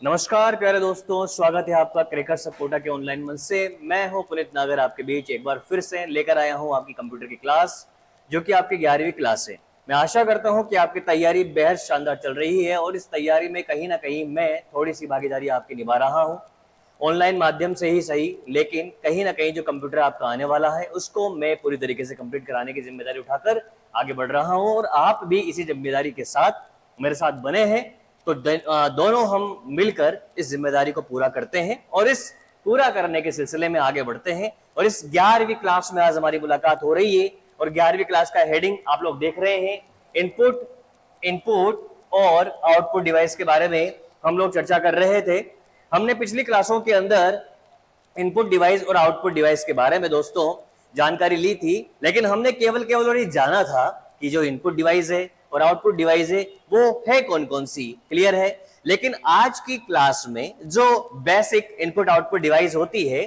नमस्कार प्यारे दोस्तों, स्वागत है आपका क्रैकर सपोर्टा के ऑनलाइन मंच से। मैं हूं पुनीत नागर, आपके बीच एक बार फिर से लेकर आया हूं आपकी कंप्यूटर की क्लास, जो कि आपकी 11वीं क्लास है। मैं आशा करता हूं कि आपकी तैयारी बेहद शानदार चल रही है और इस तैयारी में कहीं ना कहीं मैं थोड़ी सी भागीदारी आपकी निभा रहा हूं। ऑनलाइन माध्यम से ही सही, लेकिन कहीं ना कहीं जो कंप्यूटर आपका आने वाला है उसको मैं पूरी तरीके से कंप्लीट कराने की जिम्मेदारी उठाकर आगे बढ़ रहा हूं और आप भी इसी जिम्मेदारी के साथ मेरे साथ बने हैं। तो दोनों हम मिलकर इस जिम्मेदारी को पूरा करते हैं और इस पूरा करने के सिलसिले में आगे बढ़ते हैं। और इस 11वीं क्लास में आज हमारी मुलाकात हो रही है और 11वीं क्लास का हेडिंग आप लोग देख रहे हैं, इनपुट इनपुट और आउटपुट डिवाइस के बारे में हम लोग चर्चा कर रहे थे। हमने पिछली क्लासों के अंदर इनपुट डिवाइस और आउटपुट डिवाइस के बारे में दोस्तों जानकारी ली थी, लेकिन हमने केवल और ये जाना था कि जो इनपुट डिवाइस है और आउटपुट डिवाइस है वो है कौन कौन सी, क्लियर है। लेकिन आज की क्लास में जो बेसिक इनपुट आउटपुट डिवाइस होती है,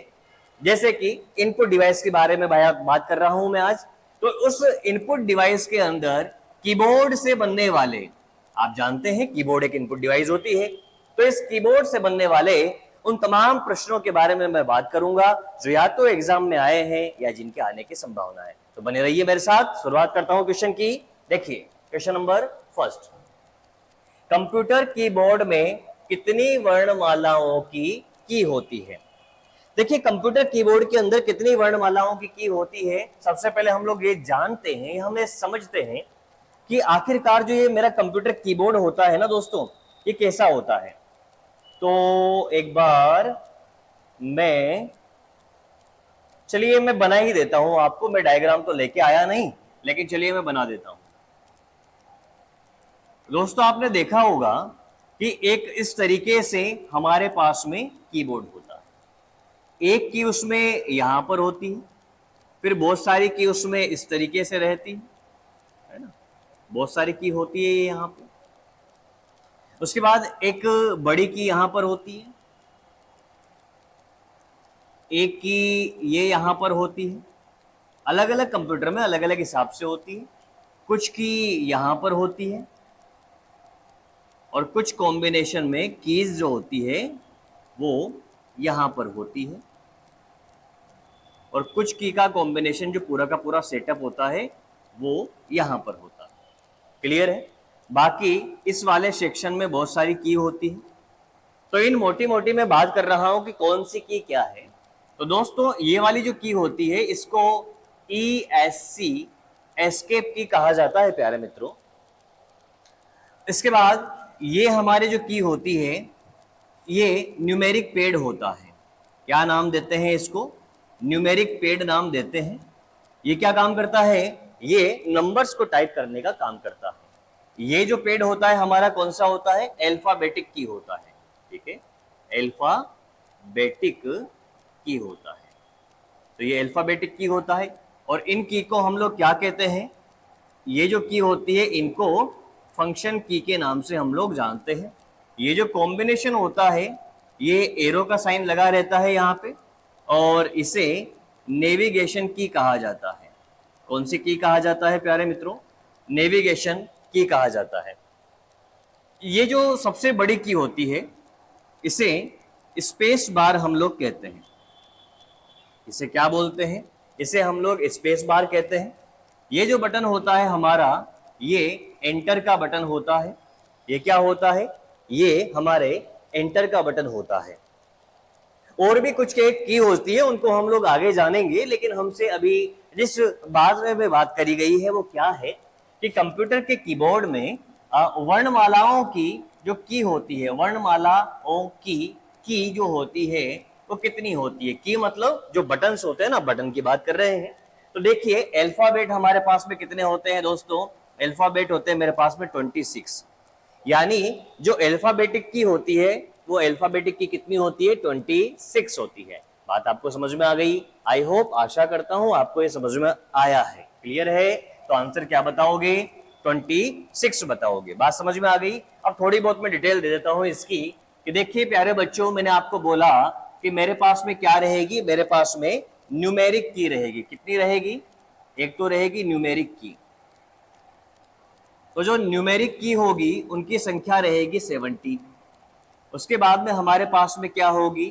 जैसे कि इनपुट डिवाइस के बारे में बात कर रहा हूं मैं आज, तो उस इनपुट डिवाइस के अंदर कीबोर्ड से बनने वाले, आप जानते हैं कीबोर्ड एक इनपुट डिवाइस होती है, तो इस कीबोर्ड से बनने वाले उन तमाम प्रश्नों के बारे में मैं बात करूंगा जो या तो एग्जाम में आए हैं या जिनके आने की संभावना है। तो बने रहिए मेरे साथ। शुरुआत करता हूं क्वेश्चन की। देखिए question number first, computer keyboard में कितनी वर्णमालाओं की होती है। देखिए कंप्यूटर कीबोर्ड के अंदर कितनी वर्णमालाओं की होती है, सबसे पहले हम लोग ये जानते हैं, हमें समझते हैं कि आखिरकार जो ये मेरा कंप्यूटर कीबोर्ड होता है ना दोस्तों, ये कैसा होता है। तो एक बार चलिए मैं बना ही देता हूं आपको, मैं डायग्राम तो लेके आया नहीं, लेकिन चलिए मैं बना देता हूं। दोस्तों आपने देखा होगा कि एक इस तरीके से हमारे पास में कीबोर्ड होता है, एक की उसमें यहां पर होती है, फिर बहुत सारी की उसमें इस तरीके से रहती है ना, बहुत सारी की होती है ये यहां पर। उसके बाद एक बड़ी की यहां पर होती है, एक की ये यहां पर होती है, अलग अलग कंप्यूटर में अलग अलग हिसाब से होती है। कुछ की यहां पर होती है और कुछ कॉम्बिनेशन में कीज जो होती है वो यहां पर होती है, और कुछ की का कॉम्बिनेशन जो पूरा का पूरा सेटअप होता है वो यहां पर होता है। क्लियर है। बाकी इस वाले सेक्शन में बहुत सारी की होती है, तो इन मोटी मोटी मैं बात कर रहा हूं कि कौन सी की क्या है। तो दोस्तों ये वाली जो की होती है इसको ESC एस्केप की कहा जाता है प्यारे मित्रों। इसके बाद ये हमारे जो की होती है ये न्यूमेरिक पैड होता है। क्या नाम देते हैं इसको? न्यूमेरिक पैड नाम देते हैं। ये क्या काम करता है? ये नंबर्स को टाइप करने का काम करता है। ये जो पैड होता है हमारा कौन सा होता है? अल्फाबेटिक की होता है। ठीक है, अल्फाबेटिक की होता है। तो ये अल्फाबेटिक की होता है और इन की को हम लोग क्या कहते हैं? ये जो की होती है इनको फंक्शन की के नाम से हम लोग जानते हैं। ये जो कॉम्बिनेशन होता है ये एरो का साइन लगा रहता है यहाँ पे, और इसे नेविगेशन की कहा जाता है। कौन सी की कहा जाता है प्यारे मित्रों? नेविगेशन की कहा जाता है। ये जो सबसे बड़ी की होती है इसे स्पेस बार हम लोग कहते हैं। इसे क्या बोलते हैं? इसे हम लोग स्पेस बार कहते हैं। ये जो बटन होता है हमारा ये एंटर का बटन होता है। ये क्या होता है? ये हमारे एंटर का बटन होता है। और भी कुछ की होती है, उनको हम लोग आगे जानेंगे, लेकिन हमसे अभी जिस बात में बात करी गई है वो क्या है कि कंप्यूटर के कीबोर्ड में वर्णमालाओं की जो की होती है, वर्णमालाओं की जो होती है वो कितनी होती है। की मतलब जो बटन्स होते हैं ना, बटन की बात कर रहे हैं। तो देखिए अल्फाबेट हमारे पास में कितने होते हैं दोस्तों? अल्फाबेट होते हैं मेरे पास में 26। यानी जो अल्फाबेटिक की होती है वो अल्फाबेटिक की कितनी होती है? 26 होती है। बात आपको समझ में आ गई? आई होप, आशा करता हूं आपको ये समझ में आया है, क्लियर है। तो आंसर क्या बताओगे? 26 बताओगे। बात समझ में आ गई। अब थोड़ी बहुत मैं डिटेल दे देता हूं इसकी कि देखिए प्यारे बच्चों, मैंने आपको बोला कि मेरे पास में क्या रहेगी? मेरे पास में न्यूमेरिक की रहेगी। कितनी रहेगी? एक तो रहेगी न्यूमेरिक की, तो जो न्यूमेरिक की होगी उनकी संख्या रहेगी 70। उसके बाद में हमारे पास में क्या होगी,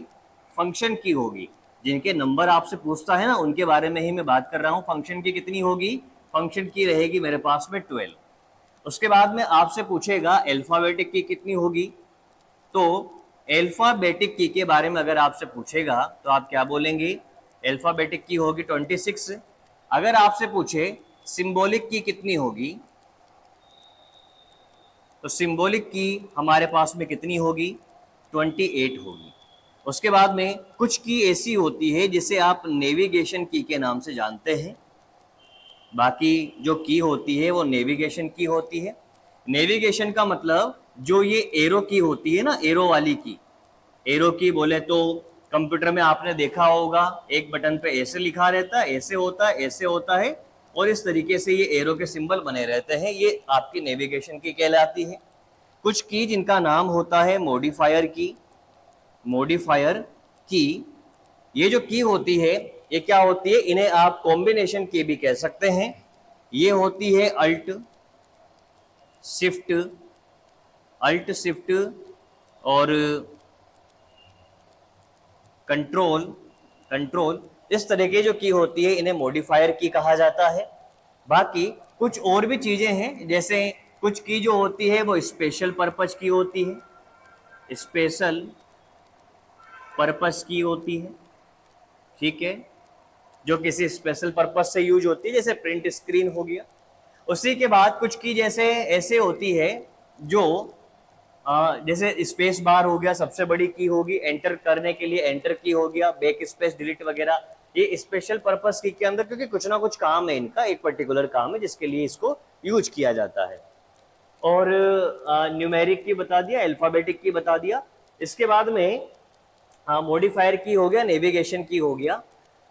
फंक्शन की होगी। जिनके नंबर आपसे पूछता है ना उनके बारे में ही मैं बात कर रहा हूं। फंक्शन की कितनी होगी, फंक्शन की रहेगी मेरे पास में 12। उसके बाद में आपसे पूछेगा अल्फाबेटिक की कितनी होगी, तो अल्फाबेटिक की के बारे में अगर आपसे पूछेगा तो आप क्या बोलेंगे, अल्फाबेटिक की होगी 26। अगर आपसे पूछे सिंबॉलिक की कितनी होगी, तो सिंबॉलिक की हमारे पास में कितनी होगी, 28 होगी। उसके बाद में कुछ की ऐसी होती है जिसे आप नेविगेशन की के नाम से जानते हैं। बाकी जो की होती है वो नेविगेशन की होती है। नेविगेशन का मतलब जो ये एरो की होती है ना, एरो वाली की, एरो की बोले तो कंप्यूटर में आपने देखा होगा एक बटन पे ऐसे लिखा रहता है, ऐसे होता है, ऐसे होता है, और इस तरीके से ये एरो के सिंबल बने रहते हैं, ये आपकी नेविगेशन की कहलाती है। कुछ की जिनका नाम होता है मॉडिफायर की, मॉडिफायर की। ये जो की होती है ये क्या होती है, इन्हें आप कॉम्बिनेशन की भी कह सकते हैं। ये होती है अल्ट शिफ्ट, अल्ट शिफ्ट और कंट्रोल, कंट्रोल, इस तरह की जो की होती है इन्हें मॉडिफायर की कहा जाता है। बाकी कुछ और भी चीजें हैं, जैसे कुछ की जो होती है वो स्पेशल पर्पज की होती है, स्पेशल पर्पस की होती है, ठीक है, जो किसी स्पेशल पर्पज से यूज होती है, जैसे प्रिंट स्क्रीन हो गया। उसी के बाद कुछ की जैसे ऐसे होती है जो जैसे स्पेस बार हो गया, सबसे बड़ी की होगी, एंटर करने के लिए एंटर की हो गया, बैक स्पेस डिलीट वगैरह, ये स्पेशल पर्पस की के अंदर, क्योंकि कुछ ना कुछ काम है इनका, एक पर्टिकुलर काम है जिसके लिए इसको यूज किया जाता है। और न्यूमेरिक की बता दिया, अल्फाबेटिक की बता दिया। इसके बाद में मॉडिफायर की हो गया, नेविगेशन की हो गया,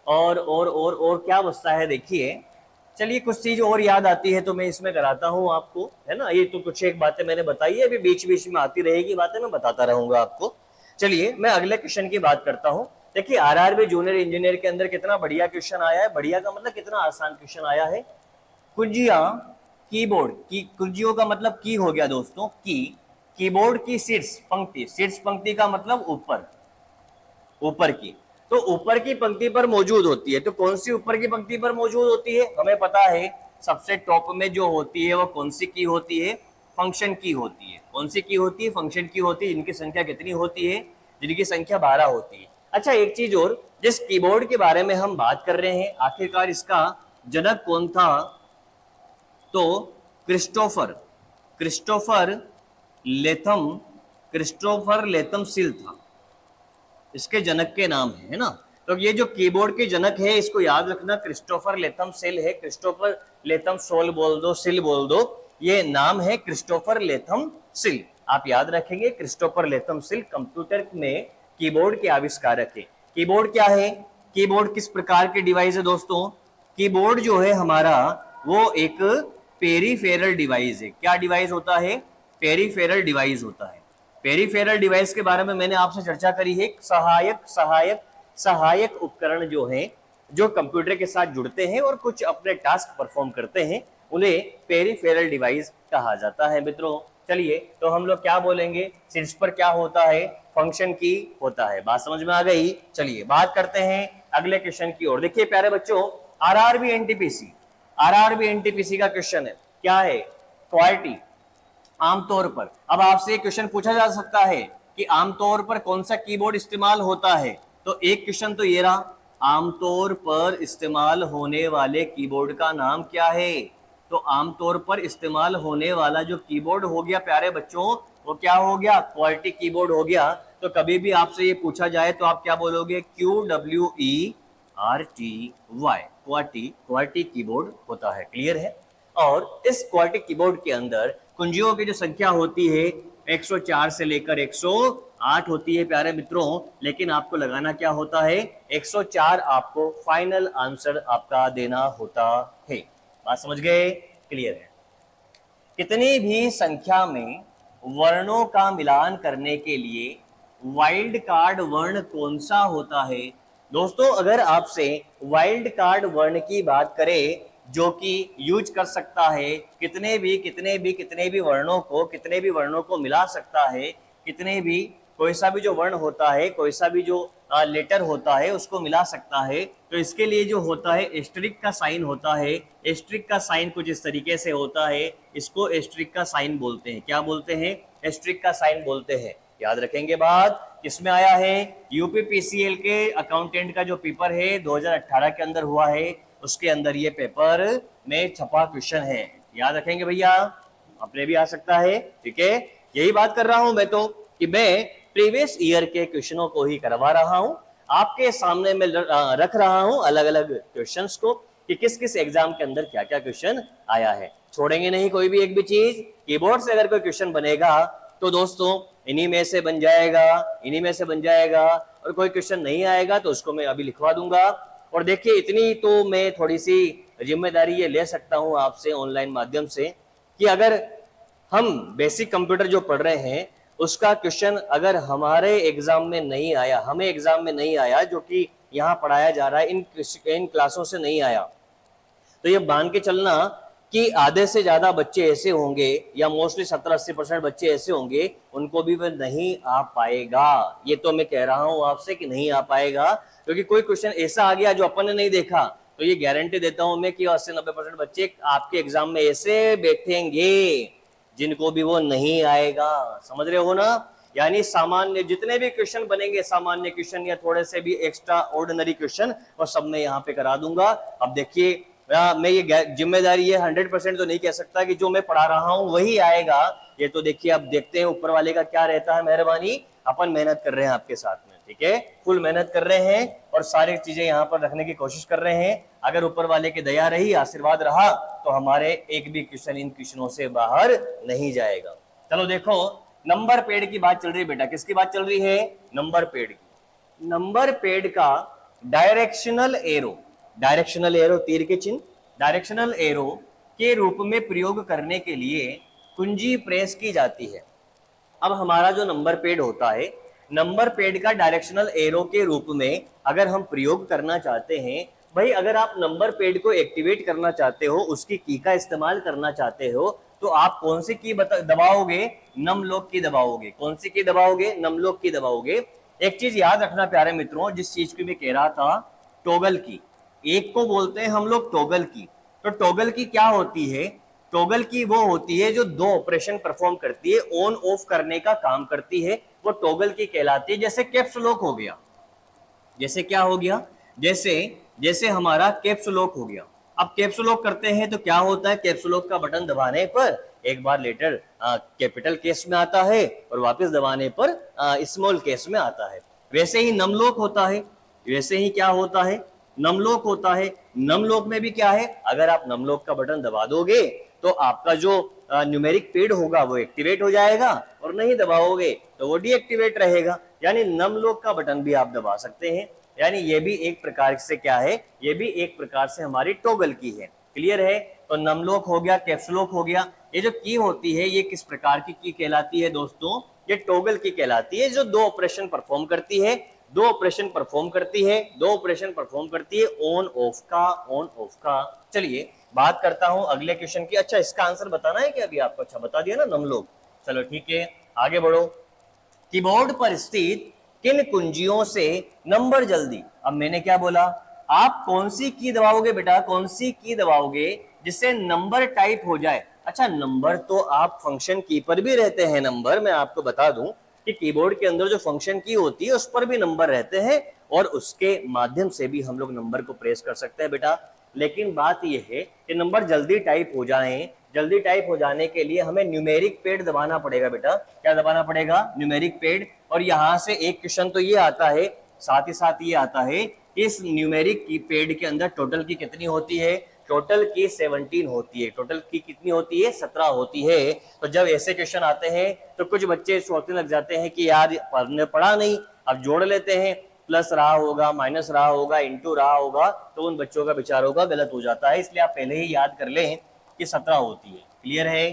और क्या बचता है देखिए। चलिए कुछ चीज और याद आती है तो मैं इसमें कराता हूँ आपको, है ना। ये तो कुछ एक बातें मैंने बताई है, अभी बीच बीच में आती रहेगी बातें, मैं बताता रहूंगा आपको। चलिए मैं अगले क्वेश्चन की बात करता हूँ। देखिए आरआरबी जूनियर इंजीनियर के अंदर कितना बढ़िया क्वेश्चन आया है, बढ़िया का मतलब कितना आसान क्वेश्चन आया है। कुंजियां कीबोर्ड की, कुंजियों का मतलब की हो गया दोस्तों, की कीबोर्ड की शीर्ष पंक्ति, शीर्ष पंक्ति का मतलब ऊपर, ऊपर की, तो ऊपर की पंक्ति पर मौजूद होती है। तो कौन सी ऊपर की पंक्ति पर मौजूद होती है, हमें पता है सबसे टॉप में जो होती है वो कौन सी की होती है, फंक्शन की होती है। कौन सी की होती है, फंक्शन की होती है। जिनकी संख्या कितनी होती है, जिनकी संख्या 12 होती है। अच्छा एक चीज और, जिस कीबोर्ड के बारे में हम बात कर रहे हैं आखिरकार इसका जनक कौन था, तो Christopher, Christopher Latham, Christopher Latham सिल था इसके जनक के नाम है ना। तो ये जो कीबोर्ड के जनक है इसको याद रखना, क्रिस्टोफर लेथम सेल है, क्रिस्टोफर लेथम सोल बोल दो, सिल बोल दो, ये नाम है क्रिस्टोफर लेथम सिल। आप याद रखेंगे क्रिस्टोफर लेथम सिल कंप्यूटर में कीबोर्ड के आविष्कारक है। कीबोर्ड क्या है, कीबोर्ड किस प्रकार के डिवाइस है दोस्तों, कीबोर्ड जो है हमारा वो एक पेरीफेरल डिवाइस है। क्या डिवाइस होता है, पेरीफेरल डिवाइस होता है। पेरीफेरल डिवाइस के बारे में मैंने आपसे चर्चा करी है, सहायक सहायक सहायक उपकरण जो हैं, जो कंप्यूटर के साथ जुड़ते हैं और कुछ अपने टास्क परफॉर्म करते हैं, उन्हें पेरीफेरल डिवाइस कहा जाता है मित्रों। चलिए तो हम लोग क्या बोलेंगे, शीर्ष पर क्या होता है, फंक्शन की होता है। बात समझ में आ गई। चलिए बात करते हैं अगले क्वेश्चन की ओर। देखिए प्यारे बच्चों, आरआरबी एनटीपीसी, आरआरबी एनटीपीसी का क्वेश्चन है, क्या है, क्वालिटी। आमतौर पर अब आपसे क्वेश्चन पूछा जा सकता है कि आमतौर पर कौन सा कीबोर्ड इस्तेमाल होता है, तो एक क्वेश्चन तो ये रहा, आमतौर पर इस्तेमाल होने वाले कीबोर्ड का नाम क्या है। तो आमतौर पर इस्तेमाल होने वाला जो कीबोर्ड हो गया प्यारे बच्चों, वो क्या हो गया, क्वालिटी कीबोर्ड हो गया। तो कभी भी आपसे ये पूछा जाए तो आप क्या बोलोगे, QWERTY, क्वालिटी, क्वालिटी कीबोर्ड होता है। क्लियर है। और इस क्वालिटी कीबोर्ड के अंदर कुंजियों की जो संख्या होती है 104 से लेकर 108 होती है प्यारे मित्रों, लेकिन आपको लगाना क्या होता है, 104 आपको फाइनल आंसर आपका देना होता है। बात समझ गए, क्लियर है। कितनी भी संख्या में वर्णों का मिलान करने के लिए वाइल्ड कार्ड वर्ण कौन सा होता है। दोस्तों अगर आपसे वाइल्ड कार्ड वर्ण की बात करें, जो कि यूज कर सकता है कितने भी वर्णों को, कितने भी वर्णों को मिला सकता है, कितने भी कोई सा भी जो वर्ण होता है, कोई सा भी जो लेटर होता है उसको मिला सकता है। तो इसके लिए जो होता है एस्टेरिक का साइन होता है। एस्टेरिक का साइन कुछ इस तरीके से होता है, इसको एस्टेरिक का साइन बोलते हैं। क्या बोलते हैं? एस्टेरिक का साइन बोलते हैं। याद रखेंगे बात। किसमें आया है? यूपीपीसीएल के अकाउंटेंट का जो पेपर है 2018 के अंदर हुआ है, उसके अंदर ये पेपर में छपा क्वेश्चन है। याद रखेंगे भैया, अपने भी आ सकता है। ठीक है, यही बात कर रहा हूं मैं तो, कि मैं प्रीवियस ईयर के क्वेश्चनों को ही करवा रहा हूं, आपके सामने में रख रहा हूं अलग अलग क्वेश्चंस को, कि किस किस एग्जाम के अंदर क्या क्या क्वेश्चन आया है। छोड़ेंगे नहीं कोई भी एक भी चीज। कीबोर्ड से अगर कोई क्वेश्चन बनेगा तो दोस्तों इन्हीं में से बन जाएगा, इन्हीं में से बन जाएगा। और कोई क्वेश्चन नहीं आएगा तो उसको मैं अभी लिखवा दूंगा। और देखिए, इतनी तो मैं थोड़ी सी जिम्मेदारी ये ले सकता हूं आपसे ऑनलाइन माध्यम से, कि अगर हम बेसिक कंप्यूटर जो पढ़ रहे हैं उसका क्वेश्चन अगर हमारे एग्जाम में नहीं आया, हमें एग्जाम में नहीं आया, जो कि यहाँ पढ़ाया जा रहा है इन क्लासों से नहीं आया, तो ये मान के चलना कि आधे से ज्यादा बच्चे ऐसे होंगे, या मोस्टली 70-80% बच्चे ऐसे होंगे, उनको भी वह नहीं आ पाएगा। ये तो मैं कह रहा हूं आपसे कि नहीं आ पाएगा, क्योंकि कोई क्वेश्चन ऐसा आ गया जो अपन ने नहीं देखा, तो ये गारंटी देता हूं मैं कि 80-90% बच्चे आपके एग्जाम में ऐसे बैठेंगे जिनको भी वो नहीं आएगा। समझ रहे हो ना? यानी सामान्य जितने भी क्वेश्चन बनेंगे, सामान्य क्वेश्चन या थोड़े से भी एक्स्ट्रा ऑर्डिनरी क्वेश्चन, और सब मैं यहाँ पे करा दूंगा। अब देखिए, मैं ये जिम्मेदारी ये 100% तो नहीं कह सकता कि जो मैं पढ़ा रहा हूं वही आएगा। ये तो देखिए, अब देखते हैं ऊपर वाले का क्या रहता है मेहरबानी। अपन मेहनत कर रहे हैं आपके साथ में, ठीक है, फुल मेहनत कर रहे हैं और सारी चीजें यहाँ पर रखने की कोशिश कर रहे हैं। अगर ऊपर वाले की दया रही, आशीर्वाद रहा, तो हमारे एक भी क्वेश्चन इन क्वेश्चनों से बाहर नहीं जाएगा। चलो देखो, नंबर पेड की बात चल रही है बेटा। किसकी बात चल रही है? नंबर पेड की। नंबर पेड का डायरेक्शनल एरो, डायरेक्शनल एरो तीर के चिन्ह, डायरेक्शनल एरो के रूप में प्रयोग करने के लिए कुंजी प्रेस की जाती है। अब हमारा जो नंबर पेड होता है, नंबर पेड का डायरेक्शनल एरो के रूप में अगर हम प्रयोग करना चाहते हैं, भाई अगर आप नंबर पेड को एक्टिवेट करना चाहते हो, उसकी की का इस्तेमाल करना चाहते हो, तो आप कौन सी की दबाओगे? नम लॉक की दबाओगे। कौन सी की दबाओगे? नम लॉक की दबाओगे। एक चीज याद रखना प्यारे मित्रों, जिस चीज की मैं कह रहा था, टॉगल की, एक को बोलते हैं हम लोग टॉगल की। तो टॉगल की क्या होती है? टॉगल की वो होती है जो दो ऑपरेशन परफॉर्म करती है, ऑन ऑफ करने का काम करती है, वो टॉगल की कहलाती है। जैसे कैप्स लॉक हो गया, जैसे क्या हो गया, जैसे जैसे हमारा कैप्स लॉक हो गया। अब कैप्स लॉक करते हैं तो क्या होता है? कैप्स लॉक का बटन दबाने पर एक बार लेटर कैपिटल केस में आता है और वापस दबाने पर स्मॉल केस में आता है। वैसे ही नम लॉक होता है, वैसे ही क्या होता है? नम लॉक होता है। नम लॉक में भी क्या है? अगर आप नम लॉक का बटन दबा दोगे तो आपका जो न्यूमेरिक पेड होगा वो एक्टिवेट हो जाएगा, और नहीं दबाओगे तो वो डीएक्टिवेट रहेगा। यानी नम लॉक का बटन भी आप दबा सकते हैं। यानी ये भी एक प्रकार से क्या है? ये भी एक प्रकार से हमारी टॉगल की है। क्लियर है? तो नम लॉक हो गया, कैप्स लॉक हो गया। ये जो की होती है, ये किस प्रकार की कहलाती है दोस्तों? ये टॉगल की कहलाती है, जो दो ऑपरेशन परफॉर्म करती है, दो ऑपरेशन परफॉर्म करती है, दो ऑपरेशन परफॉर्म करती है, ऑन ऑफ का, ऑन ऑफ का। चलिए बात करता हूं अगले क्वेश्चन की। अच्छा, इसका आंसर बताना है कि अभी आपको? अच्छा बता दिया ना, नम लॉक। चलो ठीक है, आगे बढ़ो। कीबोर्ड पर स्थित किन कुंजियों से नंबर जल्दी, अब मैंने क्या बोला, आप कौन सी की दबाओगे बेटा? कौन सी की दबाओगे जिससे नंबर टाइप हो जाए? अच्छा, नंबर तो आप फंक्शन की पर भी रहते हैं। नंबर मैं आपको बता दूं कि कीबोर्ड के अंदर जो फंक्शन की होती है उस पर भी नंबर रहते हैं, और उसके माध्यम से भी हम लोग नंबर को प्रेस कर सकते हैं बेटा। लेकिन बात यह है कि नंबर जल्दी टाइप हो जाएं, जल्दी टाइप हो जाने के लिए हमें न्यूमेरिक पेड दबाना पड़ेगा बेटा। क्या दबाना पड़ेगा? Numeric paid. और यहां से एक क्वेश्चन तो ये आता है, साथ ही साथ ये आता है, इस न्यूमेरिक की पेड के अंदर टोटल की कितनी होती है? टोटल की 17 होती है। टोटल की कितनी होती है? 17 होती है। तो जब ऐसे क्वेश्चन आते हैं तो कुछ बच्चे सोचने लग जाते हैं कि यार पढ़ा नहीं, अब जोड़ लेते हैं, प्लस रहा होगा, माइनस रहा होगा, इंटू रहा होगा, तो उन बच्चों का विचारों का गलत हो जाता है। इसलिए आप पहले ही याद कर लें कि 17 होती है। क्लियर है?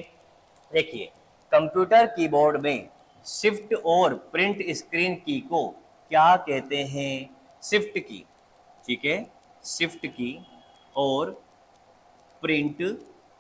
देखिए, कंप्यूटर कीबोर्ड में शिफ्ट और प्रिंट स्क्रीन की को क्या कहते हैं? शिफ्ट की, ठीक है, शिफ्ट की और प्रिंट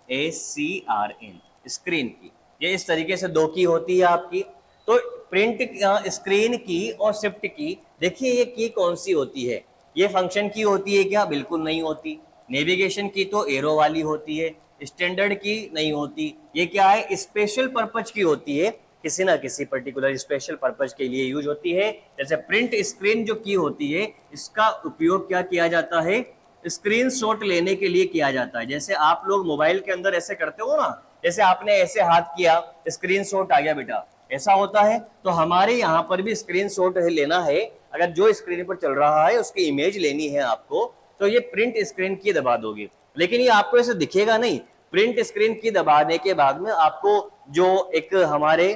SCRN, स्क्रीन की। ये इस तरीके से दो की होती है आपकी। तो प्रिंट स्क्रीन की और शिफ्ट की, देखिए ये की कौन सी होती है, ये फंक्शन की होती है क्या? बिल्कुल नहीं होती। नेविगेशन की तो एरो वाली होती है, स्टैंडर्ड की नहीं होती। ये क्या है? स्पेशल पर्पज की होती है, किसी ना किसी पर्टिकुलर स्पेशल पर्पज के लिए यूज होती है। जैसे प्रिंट स्क्रीन जो की होती है, इसका उपयोग क्या किया जाता है? स्क्रीनशॉट लेने के लिए किया जाता है। जैसे आप लोग मोबाइल के अंदर ऐसे करते हो ना, जैसे आपने ऐसे हाथ किया, स्क्रीनशॉट आ गया बेटा, ऐसा होता है। तो हमारे यहाँ पर भी स्क्रीनशॉट लेना है, अगर जो स्क्रीन पर चल रहा है उसकी इमेज लेनी है आपको, तो ये प्रिंट स्क्रीन की दबा दोगे। लेकिन ये आपको ऐसे दिखेगा नहीं। प्रिंट स्क्रीन की दबाने के बाद में आपको जो एक हमारे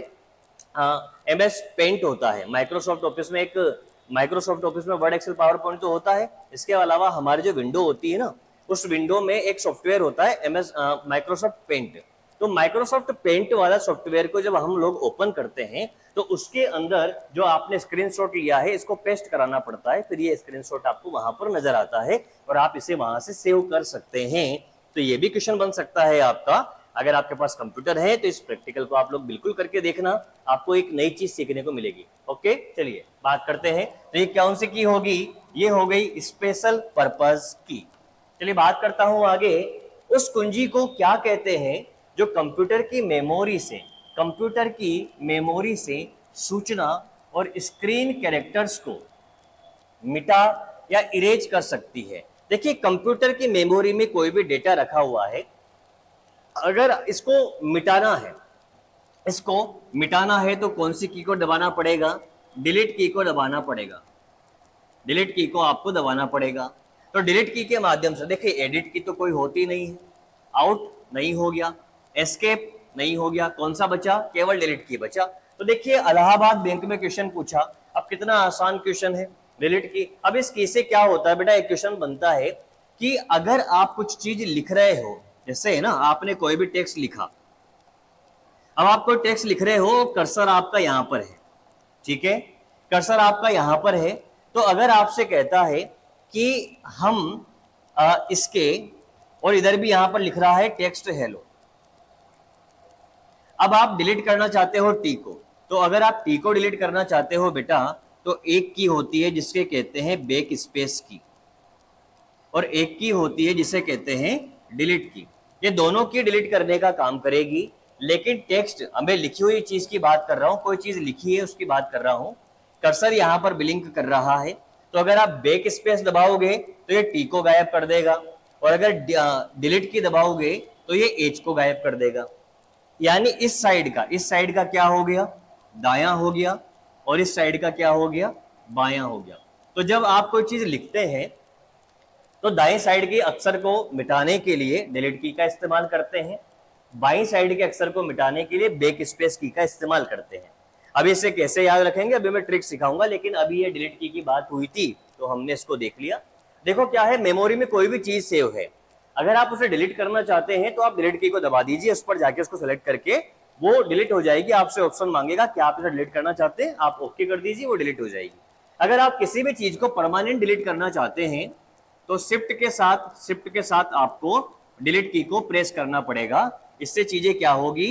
MS पेंट होता है, माइक्रोसॉफ्ट ऑफिस में, एक माइक्रोसॉफ्ट ऑफिस में वर्ड, एक्सेल, पावर पॉइंट तो होता है। इसके अलावा हमारी जो विंडो होती है ना, उस विंडो में एक सॉफ्टवेयर होता है MS माइक्रोसॉफ्ट पेंट। तो माइक्रोसॉफ्ट पेंट वाला सॉफ्टवेयर को जब हम लोग ओपन करते हैं, तो उसके अंदर जो आपने स्क्रीनशॉट लिया है, इसको पेस्ट कराना पड़ता है, फिर ये स्क्रीनशॉट आपको वहां पर नजर आता है और आप इसे वहां से सेव कर सकते हैं। तो ये भी क्वेश्चन बन सकता है आपका। अगर आपके पास कंप्यूटर है तो इस प्रैक्टिकल को आप लोग बिल्कुल करके देखना, आपको एक नई चीज सीखने को मिलेगी। ओके, चलिए बात करते हैं। तो ये कौन सी की होगी? ये हो गई स्पेशल पर्पस की। चलिए बात करता हूं आगे। उस कुंजी को क्या कहते हैं जो कंप्यूटर की मेमोरी से सूचना और स्क्रीन कैरेक्टर्स को मिटा या इरेज कर सकती है। देखिए, कंप्यूटर की मेमोरी में कोई भी डेटा रखा हुआ है, अगर इसको मिटाना है तो कौन सी की को दबाना पड़ेगा? डिलीट की को दबाना पड़ेगा। डिलीट की को आपको दबाना पड़ेगा। तो डिलीट की के माध्यम से, देखिए एडिट की तो कोई होती नहीं है, आउट नहीं हो गया, एस्केप नहीं हो गया, कौन सा बचा? केवल डिलीट की बचा। तो देखिए इलाहाबाद बैंक में क्वेश्चन पूछा, अब कितना आसान क्वेश्चन है, डिलीट की। अब इस की से क्या होता है बेटा, एक क्वेश्चन बनता है कि अगर आप कुछ चीज लिख रहे हो, जैसे है ना, आपने कोई भी टेक्स्ट लिखा, अब आप कोई टेक्स्ट लिख रहे हो, कर्सर आपका यहां पर है, ठीक है, कर्सर आपका यहां पर है। तो अगर आपसे कहता है कि हम इसके, और इधर भी यहां पर लिख रहा है टेक्स्ट हेलो, अब आप डिलीट करना चाहते हो टी को, तो अगर आप टी को डिलीट करना चाहते हो बेटा, तो एक की होती है जिसके कहते हैं बैक स्पेस की, और एक की होती है जिसे कहते हैं डिलीट की। ये दोनों की डिलीट करने का काम करेगी, लेकिन टेक्स्ट, मैं लिखी हुई चीज की बात कर रहा हूं, कोई चीज लिखी है उसकी बात कर रहा हूं। कर्सर यहां पर ब्लिंक कर रहा है, तो अगर आप बैक स्पेस दबाओगे तो ये टी को गायब कर देगा, और अगर डिलीट की दबाओगे तो ये एच को गायब कर देगा। यानी इस साइड का क्या हो गया? दायां हो गया, और इस साइड का क्या हो गया? बायां हो गया। तो जब आप कोई चीज लिखते हैं तो दाएं साइड के अक्षर को मिटाने के लिए डिलीट की का इस्तेमाल करते हैं, बाईं साइड के अक्षर को मिटाने के लिए बैक स्पेस की का इस्तेमाल करते हैं। अब इसे कैसे याद रखेंगे, अभी मैं ट्रिक सिखाऊंगा, लेकिन अभी ये डिलीट की बात हुई थी तो हमने इसको देख लिया। देखो क्या है, मेमोरी में कोई भी चीज सेव है, अगर आप उसे डिलीट करना चाहते हैं तो आप डिलीट की को दबा दीजिए, उस पर जाके उसको सेलेक्ट करके वो डिलीट हो जाएगी। आपसे ऑप्शन मांगेगा कि आप इसे डिलीट करना चाहते हैं, आप ओके कर दीजिए, वो डिलीट हो जाएगी। अगर आप किसी भी चीज को परमानेंट डिलीट करना चाहते हैं तो शिफ्ट के साथ आपको डिलीट की को प्रेस करना पड़ेगा। इससे चीजें क्या होगी?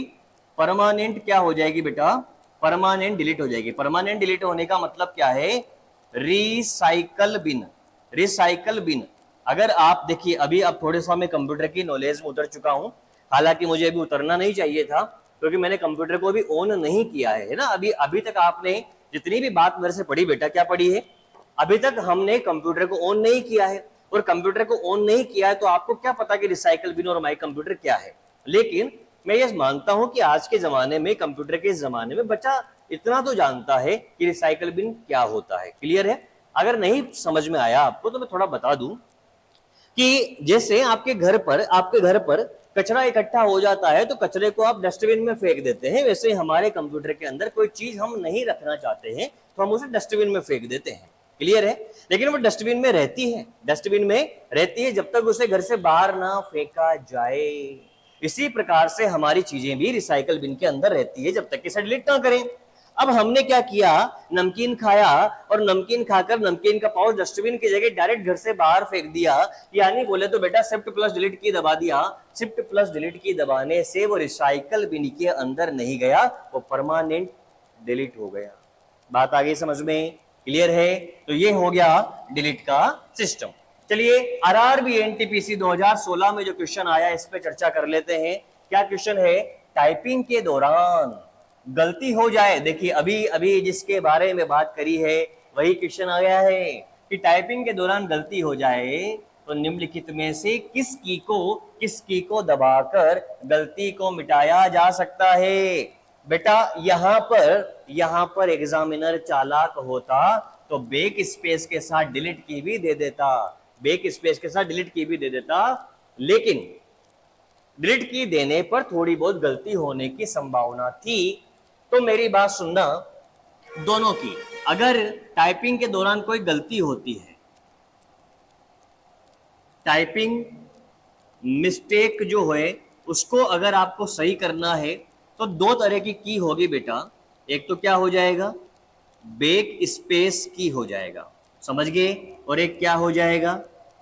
परमानेंट क्या हो जाएगी बेटा? परमानेंट डिलीट हो जाएगी। परमानेंट डिलीट होने का मतलब क्या है? Recycle bin. अगर आप देखिए, अभी अब थोड़े सा मैं कंप्यूटर की नॉलेज में उतर चुका हूं, हालांकि मुझे अभी उतरना नहीं चाहिए था, क्योंकि मैंने कंप्यूटर को अभी ऑन नहीं किया है ना। अभी तक आपने जितनी भी बात मेरे से पढ़ी बेटा, क्या पढ़ी है? अभी तक हमने कंप्यूटर को ऑन नहीं किया है, और कंप्यूटर को ऑन नहीं किया है तो आपको क्या पता कि रिसाइकल बिन और माई कंप्यूटर क्या है। लेकिन मैं ये मानता हूं कि आज के जमाने में, कंप्यूटर के जमाने में, बच्चा इतना तो जानता है कि रिसाइकल बिन क्या होता है। क्लियर है? अगर नहीं समझ में आया आपको तो मैं थोड़ा बता दूं कि जैसे आपके घर पर कचरा इकट्ठा हो जाता है तो कचरे को आप डस्टबिन में फेंक देते हैं, वैसे हमारे कंप्यूटर के अंदर कोई चीज हम नहीं रखना चाहते हैं तो हम उसे डस्टबिन में फेंक देते हैं। क्लियर है? लेकिन वो डस्टबिन में रहती है जब तक उसे घर से बाहर ना फेंका जाए। इसी प्रकार से हमारी चीजें भी रिसाइकल बिन के अंदर रहती है जब तक कि इसे डिलीट ना करें। अब हमने क्या किया, नमकीन खाया और नमकीन खाकर नमकीन का पाउच डस्टबिन की जगह डायरेक्ट घर से बाहर फेंक दिया। यानी बोले तो बेटा शिफ्ट प्लस डिलीट की दबा दिया। शिफ्ट प्लस डिलीट की दबाने से वो रिसाइकल बिन के अंदर नहीं गया, वो परमानेंट डिलीट हो गया। बात आगे समझ में क्लियर है? तो ये हो गया डिलीट का सिस्टम। चलिए आरआरबी एनटीपीसी 2016 में जो क्वेश्चन आया इस पे चर्चा कर लेते हैं। क्या क्वेश्चन है? टाइपिंग के दौरान गलती हो जाए, देखिए अभी अभी जिसके बारे में बात करी है वही क्वेश्चन आ गया है कि टाइपिंग के दौरान गलती हो जाए तो निम्नलिखित में से किस की को दबाकर गलती को मिटाया जा सकता है। बेटा यहां पर एग्जामिनर चालाक होता तो बैक स्पेस के साथ डिलीट की भी दे देता, बैक स्पेस के साथ डिलीट की भी दे देता, लेकिन डिलीट की देने पर थोड़ी बहुत गलती होने की संभावना थी। तो मेरी बात सुनना दोनों की, अगर टाइपिंग के दौरान कोई गलती होती है, टाइपिंग मिस्टेक जो है उसको अगर आपको सही करना है तो दो तरह की होगी बेटा। एक तो क्या हो जाएगा? बैक स्पेस की हो जाएगा, समझ गए? और एक क्या हो जाएगा?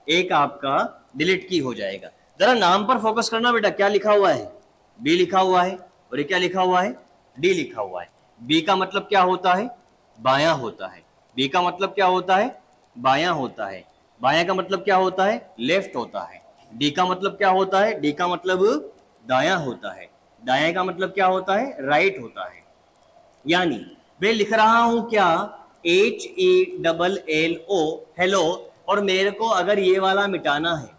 एक आपका डिलीट की हो जाएगा। जरा नाम पर फोकस करना बेटा, क्या लिखा हुआ है? बी लिखा हुआ है और ये क्या लिखा हुआ है? डी लिखा हुआ है। बी का मतलब क्या होता है? बायां होता है। बी का मतलब क्या होता है? बायां होता है। बायां का मतलब क्या होता है? लेफ्ट होता है। डी का मतलब क्या होता है? डी का मतलब दायां होता है। दायां का मतलब क्या होता है? राइट होता है। यानी मैं लिख रहा हूं क्या? HELLO हेलो, और मेरे को अगर ये वाला मिटाना है,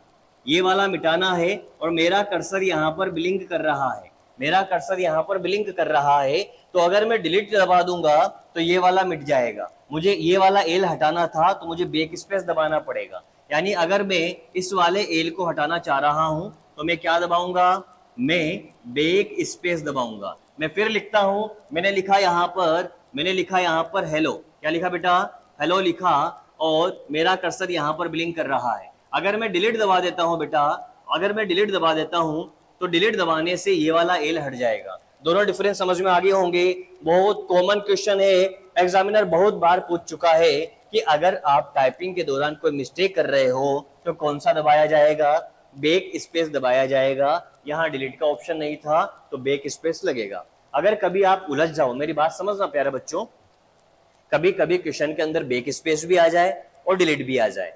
ये वाला मिटाना है और मेरा कर्सर यहां पर ब्लिंक कर रहा है, मेरा कर्सर यहां पर ब्लिंक कर रहा है, तो अगर मैं डिलीट दबा दूंगा तो ये वाला मिट जाएगा। मुझे ये वाला एल हटाना था तो मुझे बैक स्पेस दबाना पड़ेगा। यानी अगर मैं इस वाले एल को हटाना चाह रहा हूं तो मैं क्या दबाऊंगा? मैं बैक स्पेस दबाऊंगा। मैं फिर लिखता हूं, मैंने लिखा यहां पर हेलो। क्या लिखा बेटा? हेलो लिखा, और मेरा कर्सर यहां पर ब्लिंक कर रहा है। अगर मैं डिलीट दबा देता हूं बेटा, अगर मैं डिलीट दबा देता हूं तो डिलीट दबाने से ये वाला एल हट जाएगा। दोनों डिफरेंस समझ में आ गए होंगे। बहुत कॉमन क्वेश्चन है, एग्जामिनर बहुत बार पूछ चुका है कि अगर आप टाइपिंग के दौरान कोई मिस्टेक कर रहे हो तो कौन सा दबाया जाएगा? बैक स्पेस दबाया जाएगा। यहां डिलीट का ऑप्शन नहीं था तो बैक स्पेस लगेगा। अगर कभी आप उलझ जाओ, मेरी बात समझना प्यारे बच्चों, कभी कभी क्वेश्चन के अंदर बैक स्पेस भी आ जाए और डिलीट भी आ जाए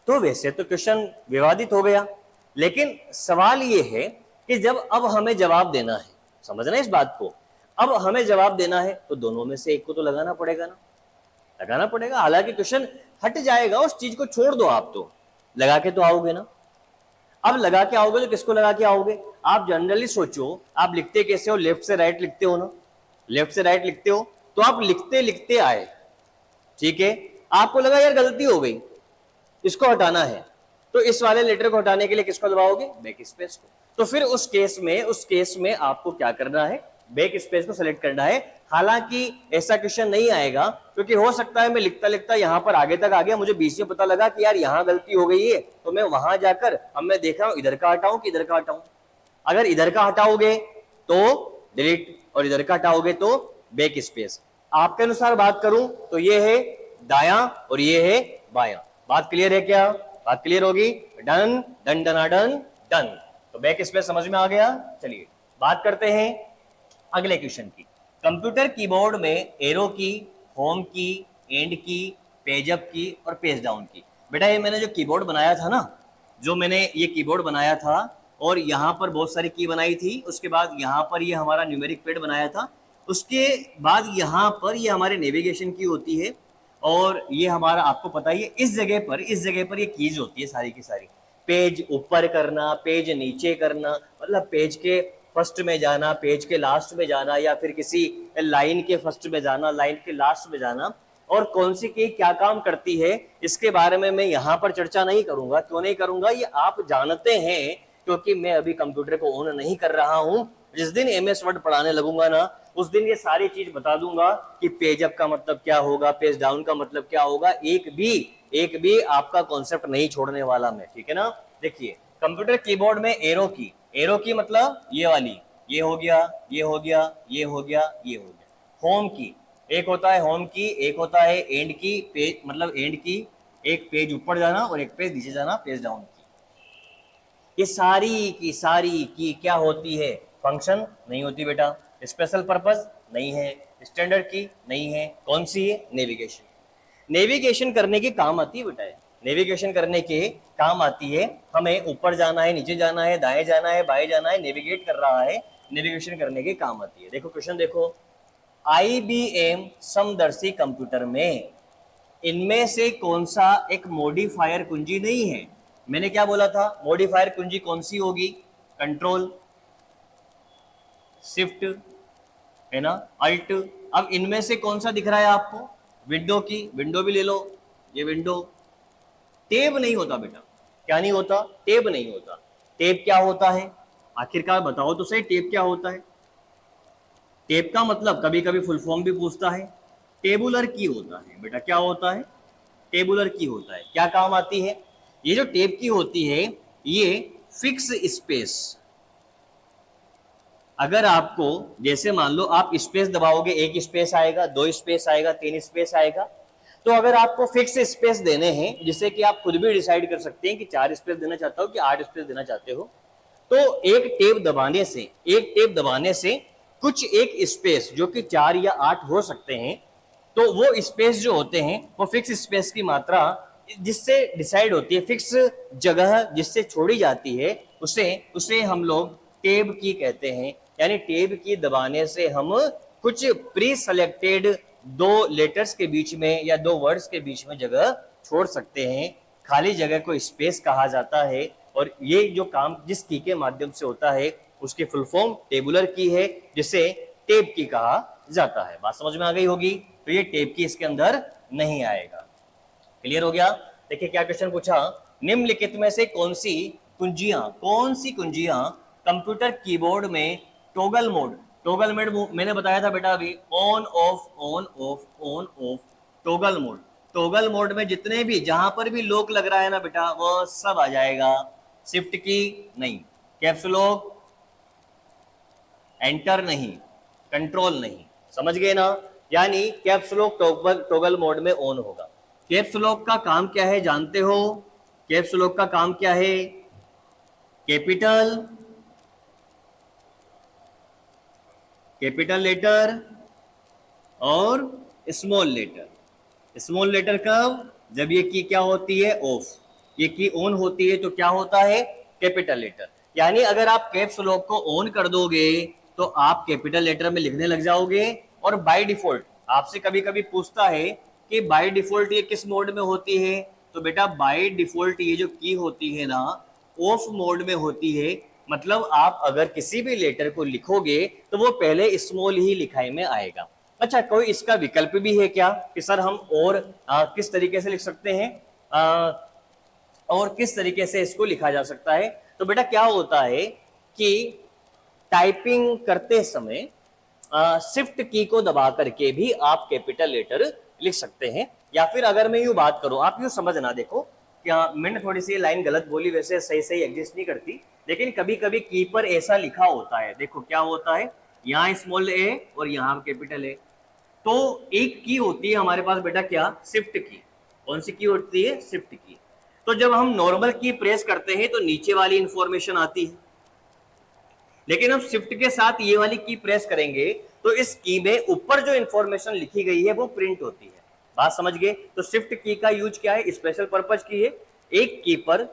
तो वैसे तो क्वेश्चन विवादित हो गया, लेकिन सवाल ये है कि जब अब हमें जवाब देना है, समझना इस बात को, अब हमें जवाब देना है तो दोनों में से एक को तो लगाना पड़ेगा ना, लगाना पड़ेगा। हालांकि क्वेश्चन हट जाएगा, उस चीज को छोड़ दो, आप तो लगा के तो आओगे ना। अब लगा के आओगे तो किसको लगा के आओगे? आप जनरली सोचो, आप लिखते कैसे हो? लेफ्ट से राइट लिखते हो ना, लेफ्ट से राइट लिखते हो, तो आप लिखते लिखते आए, ठीक है, आपको लगा यार गलती हो गई, इसको हटाना है, तो इस वाले लेटर को हटाने के लिए किसको दबाओगे? बैक स्पेस को। तो फिर उस केस में आपको क्या करना है? बैक स्पेस को सेलेक्ट करना है। हालांकि ऐसा क्वेश्चन नहीं आएगा, क्योंकि हो सकता है मैं लिखता लिखता यहां पर आगे तक आ गया, मुझे बीच में पता लगा कि यार यहां गलती हो गई है, तो मैं वहां जाकर अब मैं देख रहा हूं इधर का हटाऊं कि इधर का हटाऊं। अगर इधर का हटाओगे तो डिलीट और इधर का हटाओगे तो बैक स्पेस। आपके अनुसार बात करूं तो ये है दायां और ये है बायां। बात क्लियर है क्या? बात क्लियर होगी? डन डन डना डन डन। तो बैक स्पेस समझ में आ गया। चलिए बात करते हैं अगले क्वेश्चन की। कंप्यूटर कीबोर्ड में एरो की, होम की, एंड की, पेज अप की और पेज डाउन की। बेटा ये मैंने जो कीबोर्ड बनाया था ना, जो मैंने ये कीबोर्ड बनाया था और यहाँ पर बहुत सारी की बनाई थी, उसके बाद यहाँ पर ये हमारा न्यूमेरिक पैड बनाया था, उसके बाद यहाँ पर ये हमारे नेविगेशन की होती है, और ये हमारा आपको पता ही है इस जगह पर ये कीज होती है सारी की सारी। पेज ऊपर करना, पेज नीचे करना, मतलब पेज के फर्स्ट में जाना, पेज के लास्ट में जाना, या फिर किसी लाइन के फर्स्ट में जाना, लाइन के लास्ट में जाना, और कौन सी की क्या काम करती है इसके बारे में मैं यहाँ पर चर्चा नहीं करूंगा। क्यों नहीं करूंगा? ये आप जानते हैं, क्योंकि मैं अभी कंप्यूटर को ऑन नहीं कर रहा हूं। जिस दिन एमएस वर्ड पढ़ाने लगूंगा ना, उस दिन ये सारी चीज बता दूंगा कि पेज अप का मतलब क्या होगा, पेज डाउन का मतलब क्या होगा। एक भी आपका कॉन्सेप्ट नहीं छोड़ने वाला मैं, ठीक है ना। देखिए कंप्यूटर कीबोर्ड में एरो की मतलब ये वाली, ये हो गया, ये हो गया, ये हो गया, ये हो गया। होम की एक होता है, होम की एक होता है, एंड की, पेज मतलब एंड की, एक पेज ऊपर जाना और एक पेज नीचे जाना, पेज डाउन की। ये सारी की क्या होती है? फंक्शन नहीं होती बेटा, स्पेशल पर्पस नहीं है। स्टैंडर्ड की नहीं है। कौन सी है? नेविगेशन। नेविगेशन करने के काम आती है बेटा। नेविगेशन करने के काम आती है। हमें ऊपर जाना है, नीचे जाना है, दाएं जाना है, बाएं जाना है, नेविगेट कर रहा है, नेविगेशन करने के काम आती है। देखो क्वेश्चन देखो, IBM समदर्शी कंप्यूटर में इनमें से कौन सा एक मॉडिफायर कुंजी नहीं है? मैंने क्या बोला था? मॉडिफायर कुंजी कौन सी होगी? कंट्रोल, शिफ्ट, है ना, अल्ट। अब इनमें से कौन सा दिख रहा है आपको? विंडो की, विंडो भी ले लो, ये विंडो। टेब नहीं होता बेटा। क्या नहीं होता? टेब नहीं होता। टेब क्या होता है आखिरकार? बताओ तो सही, टेब क्या होता है? टेब का मतलब कभी कभी फुल फॉर्म भी पूछता है। टेबुलर की होता है बेटा। क्या होता है? टेबुलर की होता है। क्या काम आती है? ये जो टेब की होती है, ये फिक्स स्पेस, अगर आपको जैसे मान लो आप स्पेस दबाओगे, एक स्पेस आएगा, दो स्पेस आएगा, तीन स्पेस आएगा। तो अगर आपको फिक्स स्पेस देने हैं, जिससे कि आप खुद भी डिसाइड कर सकते हैं कि 4 स्पेस देना चाहता हो कि 8 स्पेस देना चाहते हो, तो एक टेप दबाने से कुछ एक स्पेस जो कि 4 या 8 हो सकते हैं, तो वो स्पेस जो होते हैं वो फिक्स स्पेस की मात्रा जिससे डिसाइड होती है, फिक्स जगह जिससे छोड़ी जाती है, उसे उसे हम लोग टेब की कहते हैं। यानी टेब की दबाने से हम कुछ प्री सेलेक्टेड दो लेटर्स के बीच में या दो वर्ड्स के बीच में जगह छोड़ सकते हैं। खाली जगह को स्पेस कहा जाता है। और ये जो काम जिस की के माध्यम से होता है उसकी फुल फॉर्म टेबुलर की है, जिसे टेब की कहा जाता है। बात समझ में आ गई होगी। तो ये टेब की इसके अंदर नहीं आएगा। क्लियर हो गया? देखिए क्या क्वेश्चन पूछा, निम्नलिखित में से कौन सी कुंजियां कंप्यूटर कीबोर्ड में टॉगल मोड मैंने बताया था बेटा अभी, on off on off on off, toggle mode. Toggle mode में जितने भी जहां पर भी लॉक लग रहा है ना बेटा, वो सब आ जाएगा। शिफ्ट की नहीं, कैप्स लॉक, एंटर नहीं, कंट्रोल नहीं। समझ गए ना? यानी कैप्स लॉक टॉगल मोड में ऑन होगा। कैप्स लॉक का काम क्या है जानते हो? कैप्स लॉक का काम क्या है? कैपिटल लेटर और स्मॉल लेटर। स्मॉल लेटर कब? जब ये की क्या होती है? ऑफ। ये की ऑन होती है तो क्या होता है? Capital letter. यानी अगर आप कैप्स लॉक को ऑन कर दोगे तो आप कैपिटल लेटर में लिखने लग जाओगे। और बाय डिफॉल्ट आपसे कभी कभी पूछता है कि बाय डिफॉल्ट ये किस मोड में होती है? तो बेटा बाय डिफॉल्ट ये जो की होती है ना, ऑफ मोड में होती है। मतलब आप अगर किसी भी लेटर को लिखोगे तो वो पहले स्मॉल ही लिखाई में आएगा। अच्छा, कोई इसका विकल्प भी है क्या कि सर हम और किस तरीके से लिख सकते हैं, और किस तरीके से इसको लिखा जा सकता है? तो बेटा क्या होता है कि टाइपिंग करते समय शिफ्ट की को दबा करके भी आप कैपिटल लेटर लिख सकते हैं। या फिर अगर मैं यूं बात करूं, आप यूं समझना, देखो क्या मैंने थोड़ी सी लाइन गलत बोली, वैसे सही सही एग्जिस्ट नहीं करती, लेकिन कभी कभी की पर ऐसा लिखा होता है। देखो क्या होता है, यहाँ स्मॉल ए और यहाँ कैपिटल ए। तो एक की होती है हमारे पास बेटा, क्या? शिफ्ट की। कौन सी की होती है? शिफ्ट की। तो जब हम नॉर्मल की प्रेस करते हैं तो नीचे वाली इंफॉर्मेशन आती है, लेकिन हम शिफ्ट के साथ ये वाली की प्रेस करेंगे तो इस की में ऊपर जो इंफॉर्मेशन लिखी गई है वो प्रिंट होती है। बात समझ गए? तो शिफ्ट की का यूज क्या है? स्पेशल पर्पज की है। एक की पर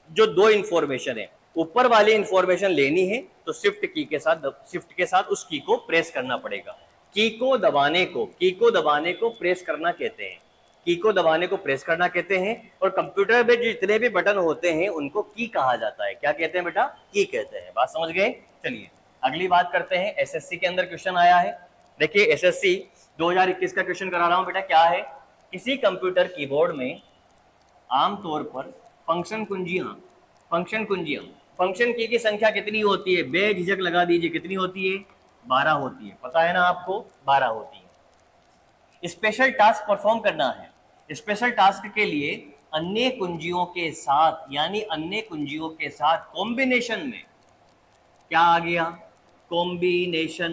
जो दो इंफॉर्मेशन है, ऊपर वाली इंफॉर्मेशन लेनी है तो शिफ्ट के साथ उस की को प्रेस करना पड़ेगा। की को दबाने को प्रेस करना कहते हैं। की को दबाने को प्रेस करना कहते हैं। और कंप्यूटर में जितने भी बटन होते हैं उनको की कहा जाता है। क्या कहते हैं बेटा? की कहते हैं। बात समझ गए? चलिए अगली बात करते हैं। एसएससी के अंदर क्वेश्चन आया है। देखिए एसएससी 2021 का क्वेश्चन करा रहा हूं बेटा। क्या है? किसी कंप्यूटर कीबोर्ड में आमतौर पर फंक्शन फंक्शन की संख्या कितनी होती है? बेझिझक लगा दीजिए, कितनी होती है? 12 होती है। पता है ना आपको? 12 होती है। स्पेशल टास्क परफॉर्म करना है। स्पेशल टास्क के लिए अन्य कुंजियों के साथ, यानी अन्य कुंजियों के साथ कॉम्बिनेशन में, क्या आ गया? कॉम्बिनेशन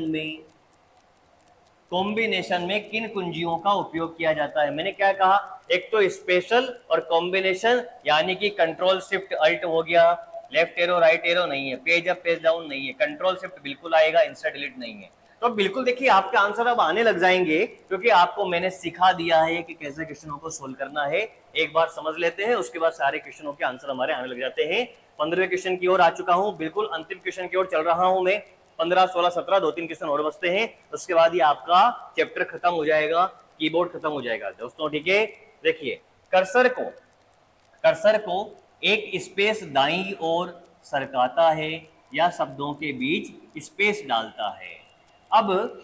में किन कुंजियों का उपयोग किया जाता है? मैंने क्या कहा? एक तो स्पेशल और कॉम्बिनेशन, यानी कि कंट्रोल शिफ्ट अल्ट हो गया, लेफ्ट एरो राइट एरो नहीं है, पेज अप पेज डाउन नहीं है, कंट्रोल शिफ्ट बिल्कुल आएगा, इंसर्ट डिलीट नहीं है। तो बिल्कुल देखिए आपके आंसर अब आने लग जाएंगे, क्योंकि आपको मैंने सिखा दिया है कि कैसे क्वेश्चनों को सोल्व करना है। एक बार समझ लेते हैं, उसके बाद सारे क्वेश्चनों के आंसर हमारे आने लग जाते हैं। 15वें क्वेश्चन की ओर आ चुका हूं, बिल्कुल अंतिम क्वेश्चन की ओर चल रहा हूं मैं। 15, 16, 17 2-3 क्वेश्चन और बचते हैं, उसके बाद ये आपका चैप्टर खत्म हो जाएगा, कीबोर्ड खत्म हो जाएगा दोस्तों। ठीक है, देखिए कर्सर को एक स्पेस दाईं ओर सरकाता है या शब्दों के बीच स्पेस डालता है। अब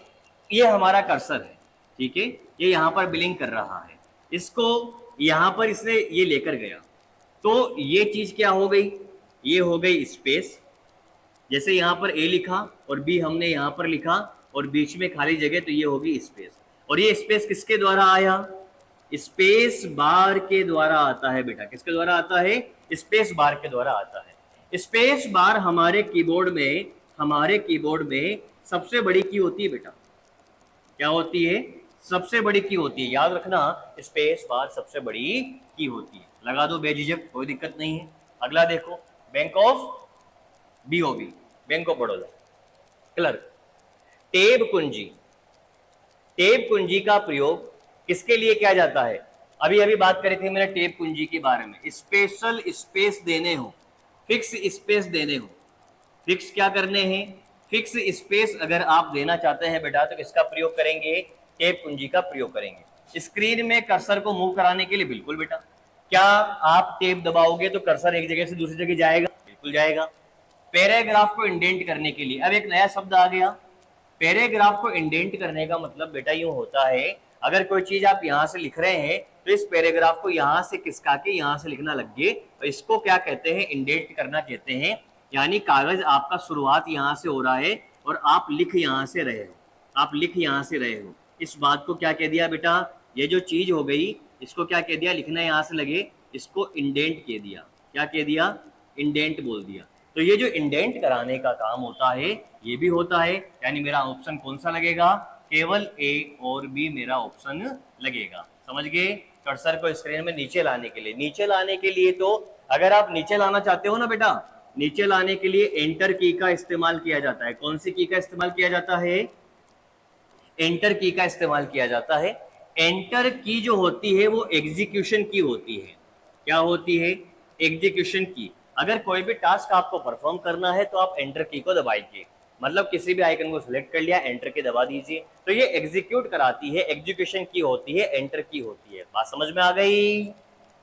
ये हमारा कर्सर है, ठीक है, ये यहां पर बिलिंग कर रहा है, इसको यहां पर इसने ये लेकर गया, तो ये चीज क्या हो गई, ये हो गई स्पेस। जैसे यहां पर ए लिखा और बी हमने यहां पर लिखा और बीच में खाली जगह, तो ये होगी स्पेस। और ये स्पेस किसके द्वारा आया, स्पेस बार के द्वारा आता है बेटा। किसके द्वारा आता है, स्पेस बार के द्वारा आता है। स्पेस बार हमारे कीबोर्ड में सबसे बड़ी की होती है बेटा। क्या होती है, सबसे बड़ी की होती है, याद रखना, स्पेस बार सबसे बड़ी की होती है। लगा दो बेझिझक, कोई दिक्कत नहीं है। अगला देखो, bank of BOB, bank of Baroda, clerk. Tab कुंजी का प्रयोग किसके लिए किया जाता है। अभी अभी बात करी थी मैंने टेब कुंजी के बारे में। स्पेशल स्पेस देने हो, फिक्स स्पेस देने हो, फिक्स क्या करने हैं, फिक्स स्पेस अगर आप देना चाहते हैं बेटा, तो किसका प्रयोग करेंगे, टेब कुंजी का प्रयोग करेंगे। स्क्रीन में कर्सर को मूव कराने के लिए, बिल्कुल बेटा। क्या आप टेब दबाओगे तो कर्सर एक जगह से दूसरी जगह जाएगा, बिल्कुल जाएगा। पैराग्राफ को इंडेंट करने के लिए, अब एक नया शब्द आ गया, पैराग्राफ को इंडेंट करने का मतलब बेटा यूं होता है, अगर कोई चीज आप यहां से लिख रहे हैं तो इस पैराग्राफ को यहां से खिसका के यहां से लिखना लग गए, तो इसको क्या कहते हैं, इंडेंट करना कहते हैं। यानी कागज आपका शुरुआत यहां से हो रहा है और आप लिख यहां से रहे हो, आप लिख यहां से रहे हो। इस बात को क्या कह दिया बेटा, ये जो चीज हो गई इसको क्या कह दिया, लिखना यहां से लगे, इसको इंडेंट कह दिया। क्या कह दिया, इंडेंट बोल दिया। तो ये जो इंडेंट कराने का काम होता है ये भी होता है। यानी मेरा ऑप्शन कौन सा लगेगा, केवल ए और बी मेरा ऑप्शन लगेगा। समझ गए। कर्सर को स्क्रीन में नीचे लाने के लिए, नीचे लाने के लिए तो अगर आप नीचे लाना चाहते हो ना बेटा, नीचे लाने के लिए एंटर की का इस्तेमाल किया जाता है। कौन सी की का इस्तेमाल किया जाता है, एंटर की का इस्तेमाल किया जाता है। एंटर की जो होती है वो एग्जीक्यूशन की होती है। क्या होती है, एग्जीक्यूशन की। अगर कोई भी टास्क आपको परफॉर्म करना है तो आप एंटर की को दबाइए, मतलब किसी भी आइकन को सिलेक्ट कर लिया, एंटर की दबा दीजिए, तो ये एग्जीक्यूट कराती है, एग्जीक्यूशन की होती है, एंटर की होती है। बात समझ में आ गई।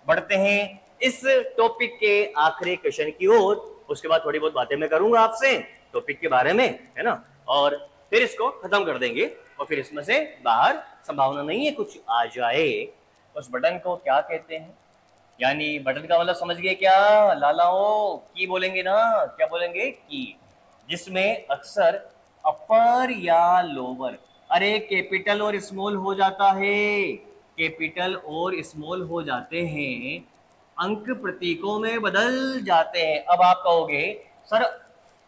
बढ़ते हैं इस टॉपिक के आखिरी क्वेश्चन की ओर, उसके बाद थोड़ी बहुत बातें मैं करूंगा आपसे टॉपिक के बारे में, है ना, और फिर इसको खत्म कर देंगे और फिर इसमें से बाहर संभावना नहीं है कुछ आ जाए। उस बटन को क्या कहते हैं, यानी बटन का मतलब समझ गए क्या लालाओ, की बोलेंगे ना, क्या बोलेंगे, की, जिसमें अक्सर अपर या लोअर, अरे कैपिटल और स्मॉल हो जाता है, कैपिटल और स्मॉल हो जाते हैं, अंक प्रतीकों में बदल जाते हैं। अब आप कहोगे सर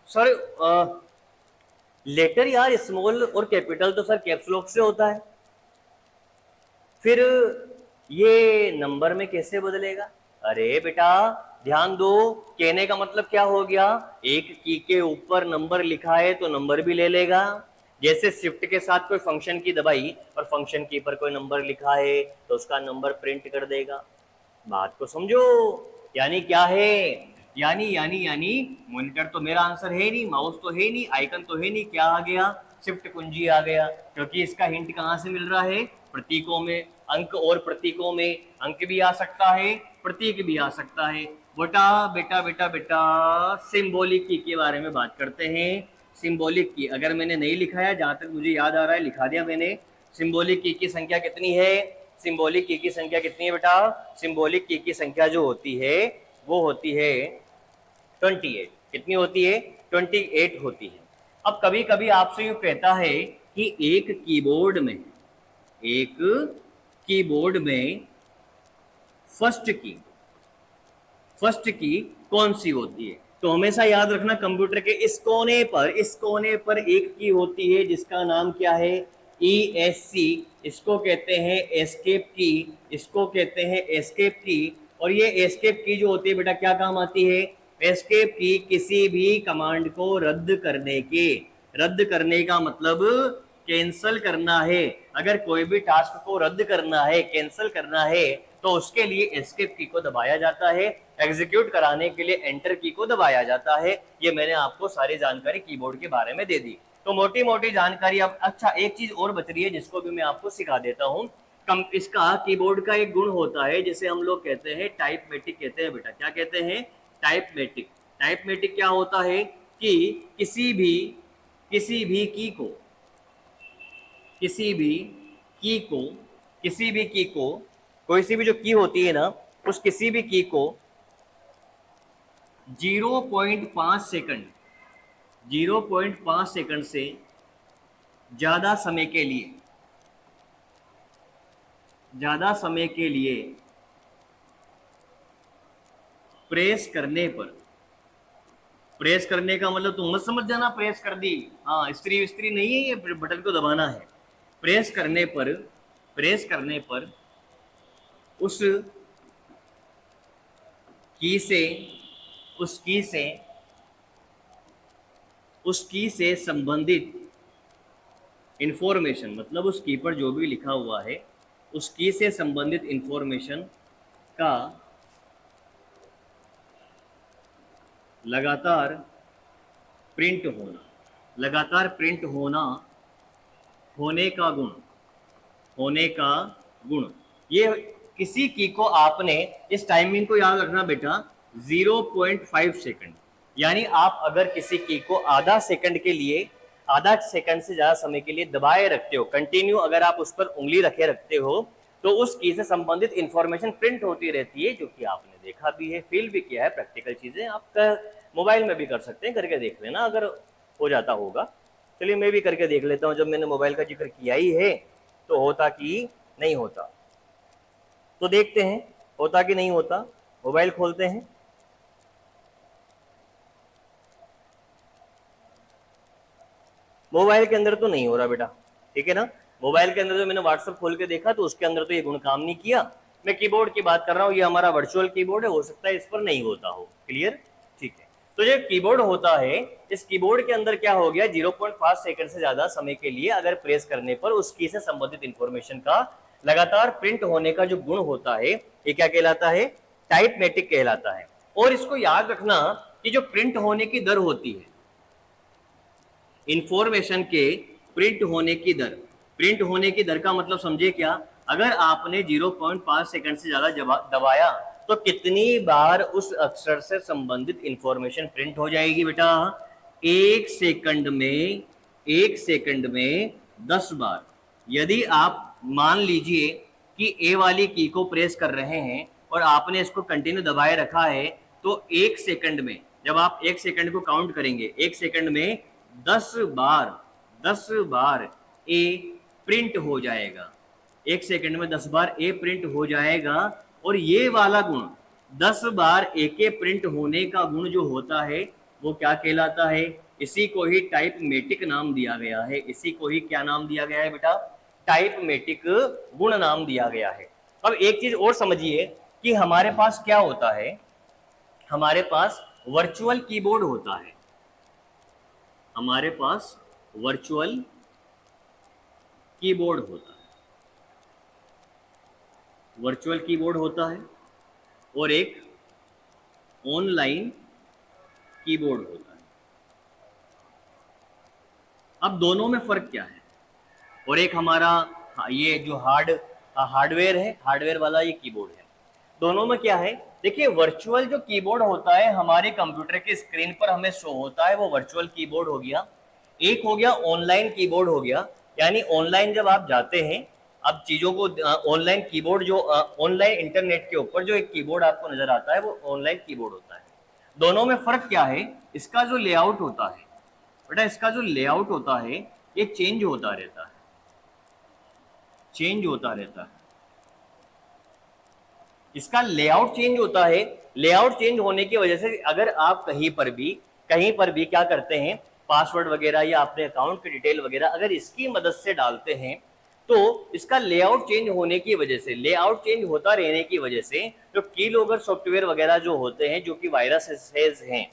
सर लेटर यार स्मॉल और कैपिटल तो सर कैप्स लॉक से होता है, फिर ये नंबर में कैसे बदलेगा। अरे बेटा ध्यान दो, कहने का मतलब क्या हो गया, एक की के ऊपर नंबर लिखा है तो नंबर भी ले लेगा। जैसे शिफ्ट के साथ कोई फंक्शन की दबाई और फंक्शन की पर कोई नंबर लिखा है तो उसका नंबर प्रिंट कर देगा। बात को समझो। यानी क्या है, यानी मॉनिटर तो मेरा आंसर है नहीं, माउस तो है नहीं, आइकन तो है नहीं, क्या आ गया, शिफ्ट कुंजी आ गया। क्योंकि इसका हिंट कहां से मिल रहा है, प्रतीकों में। अंक और प्रतीकों में, अंक भी आ सकता है, प्रतीक भी आ सकता है। बेटा बेटा बेटा बेटा सिंबॉलिक की के बारे में बात करते हैं। सिंबॉलिक की अगर मैंने नहीं लिखाया, जहां तक मुझे याद आ रहा है लिखा दिया मैंने। सिंबॉलिक की संख्या कितनी है, सिंबॉलिक की संख्या कितनी है बेटा, सिंबॉलिक की संख्या जो होती है वो होती है 28। कितनी होती है, 28 होती है। अब कभी कभी आपसे यूं कहता है कि एक कीबोर्ड में फर्स्ट की कौन सी होती है, तो हमेशा याद रखना कंप्यूटर के इस कोने पर एक की होती है जिसका नाम क्या है, ESC। इसको कहते हैं एस्केप की, इसको कहते हैं एस्केप की। और ये एस्केप की जो होती है बेटा क्या काम आती है, एस्केप की किसी भी कमांड को रद्द करने के, रद्द करने का मतलब कैंसल करना है। अगर कोई भी टास्क को रद्द करना है, कैंसिल करना है, तो उसके लिए एस्केप की को दबाया जाता है, एग्जीक्यूट कराने के लिए एंटर की को दबाया जाता है। ये मैंने आपको सारी जानकारी कीबोर्ड के बारे में दे दी। तो मोटी मोटी जानकारी। अब अच्छा एक चीज और बच रही है जिसको भी मैं आपको सिखा देता हूँ। इसका कीबोर्ड का एक गुण होता है जिसे हम लोग कहते हैं टाइपमेटिक कहते हैं बेटा। क्या कहते हैं? टाइपमेटिक। टाइपमेटिक क्या होता है कि किसी भी की को किसी भी की को किसी भी की को कोई सी भी जो की होती है ना, उस किसी भी की को 0.5 सेकंड 0.5 सेकंड से ज्यादा समय के लिए प्रेस करने का मतलब तुम मत समझ जाना प्रेस कर दी, हाँ स्त्री स्त्री नहीं है, ये बटन को दबाना है। प्रेस करने पर उस की से संबंधित इंफॉर्मेशन, मतलब उस की पर जो भी लिखा हुआ है उस की से संबंधित इंफॉर्मेशन का लगातार प्रिंट होने का गुण। ये किसी की को आपने इस टाइमिंग को याद रखना बेटा, 0.5 सेकंड। यानी आप अगर किसी की को आधा सेकंड से ज्यादा समय के लिए दबाए रखते हो, कंटिन्यू अगर आप उस पर उंगली रखते हो, तो उस की से संबंधित इंफॉर्मेशन प्रिंट होती रहती है, जो कि आपने देखा भी है, फील भी किया है। प्रैक्टिकल चीजें आप मोबाइल में भी कर सकते हैं, करके देख लेना अगर हो जाता होगा। चलिए मैं भी करके देख लेता हूँ, जब मैंने मोबाइल का जिक्र किया ही है तो होता कि नहीं होता। तो देखते हैं होता कि नहीं होता। मोबाइल खोलते हैं, मोबाइल के अंदर तो नहीं हो रहा बेटा, ठीक है ना। मोबाइल के अंदर जो मैंने व्हाट्सएप खोल के देखा तो उसके अंदर तो ये गुण काम नहीं किया। मैं कीबोर्ड की बात कर रहा हूँ, ये हमारा वर्चुअल कीबोर्ड है, हो सकता है इस पर नहीं होता हो। क्लियर? ठीक है। तो ये कीबोर्ड होता है, इस कीबोर्ड के अंदर क्या हो गया, 0.5 सेकंड से ज्यादा समय के लिए अगर प्रेस करने पर उस की से संबंधित इंफॉर्मेशन का लगातार प्रिंट होने का जो गुण होता है, ये क्या कहलाता है? टाइपमेटिक कहलाता है। और इसको याद रखना कि जो प्रिंट होने की दर होती है, इंफॉर्मेशन के प्रिंट होने की दर का मतलब समझे क्या? अगर आपने 0.5 सेकंड से ज्यादा दबाया तो कितनी बार उस अक्षर से संबंधित इंफॉर्मेशन प्रिंट हो जाएगी बेटा? एक सेकंड में 10 बार। यदि आप मान लीजिए कि ए वाली की को प्रेस कर रहे हैं और आपने इसको कंटिन्यू दबाए रखा है, तो एक सेकंड में, जब आप एक सेकंड को काउंट करेंगे, एक सेकंड में 10 बार ए प्रिंट हो जाएगा। एक सेकंड में 10 बार ए प्रिंट हो जाएगा। और ये वाला गुण 10 बार ए के प्रिंट होने का गुण जो होता है वो क्या कहलाता है? इसी को ही टाइपमेटिक नाम दिया गया है। इसी को ही क्या नाम दिया गया है बेटा? टाइपमेटिक गुण नाम दिया गया है। अब एक चीज और समझिए कि हमारे पास क्या होता है, हमारे पास वर्चुअल कीबोर्ड होता है। हमारे पास वर्चुअल कीबोर्ड होता है, वर्चुअल कीबोर्ड होता है, और एक ऑनलाइन कीबोर्ड होता है। अब दोनों में फर्क क्या है? और एक हमारा ये जो हार्डवेयर है, हार्डवेयर वाला ये कीबोर्ड है। दोनों में क्या है? देखिए, वर्चुअल जो कीबोर्ड होता है हमारे कंप्यूटर की स्क्रीन पर हमें शो होता है, वो वर्चुअल कीबोर्ड हो गया। एक हो गया ऑनलाइन कीबोर्ड हो गया। यानी ऑनलाइन जब आप जाते हैं, अब चीजों को ऑनलाइन कीबोर्ड जो ऑनलाइन इंटरनेट के ऊपर जो एक कीबोर्ड आपको नजर आता है वो ऑनलाइन कीबोर्ड होता है। दोनों में फर्क क्या है? इसका जो लेआउट होता है बेटा, इसका जो लेआउट होता है ये चेंज होता रहता है, इसका लेआउट चेंज होता है। लेआउट चेंज होने की वजह से अगर आप कहीं पर भी क्या करते हैं, पासवर्ड वगैरह या अपने अकाउंट की डिटेल वगैरह अगर इसकी मदद से डालते हैं, तो इसका लेआउट चेंज होने की वजह से, लेआउट चेंज होता रहने की वजह से जो कीलॉगर सॉफ्टवेयर वगैरह जो होते हैं, जो कि वायरसेस हैं,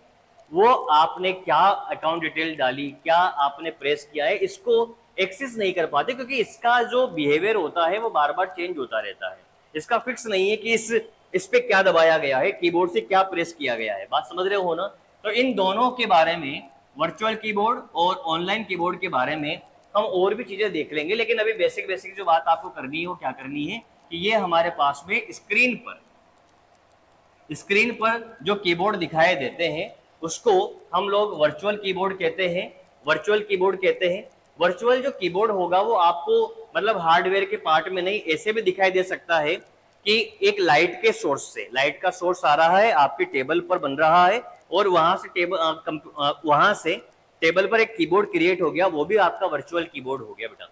वो आपने क्या अकाउंट डिटेल डाली, क्या आपने प्रेस किया है, इसको एक्सेस नहीं कर पाते, क्योंकि इसका जो बिहेवियर होता है वो बार बार चेंज होता रहता है। इसका फिक्स नहीं है कि इस पे क्या दबाया गया है, कीबोर्ड से क्या प्रेस किया गया है। बात समझ रहे हो ना? तो इन दोनों के बारे में, वर्चुअल कीबोर्ड और ऑनलाइन कीबोर्ड के बारे में हम और भी चीजें देख लेंगे, लेकिन अभी बेसिक बेसिक जो बात आपको करनी है वो क्या करनी है कि ये हमारे पास में स्क्रीन पर जो कीबोर्ड दिखाई देते हैं उसको हम लोग वर्चुअल कीबोर्ड कहते हैं। वर्चुअल जो कीबोर्ड होगा वो आपको मतलब हार्डवेयर के पार्ट में नहीं, ऐसे भी दिखाई दे सकता है कि एक लाइट के सोर्स से, लाइट का सोर्स आ रहा है, आपके टेबल पर बन रहा है और वहां से टेबल पर एक कीबोर्ड क्रिएट हो गया, वो भी आपका वर्चुअल कीबोर्ड हो गया बेटा।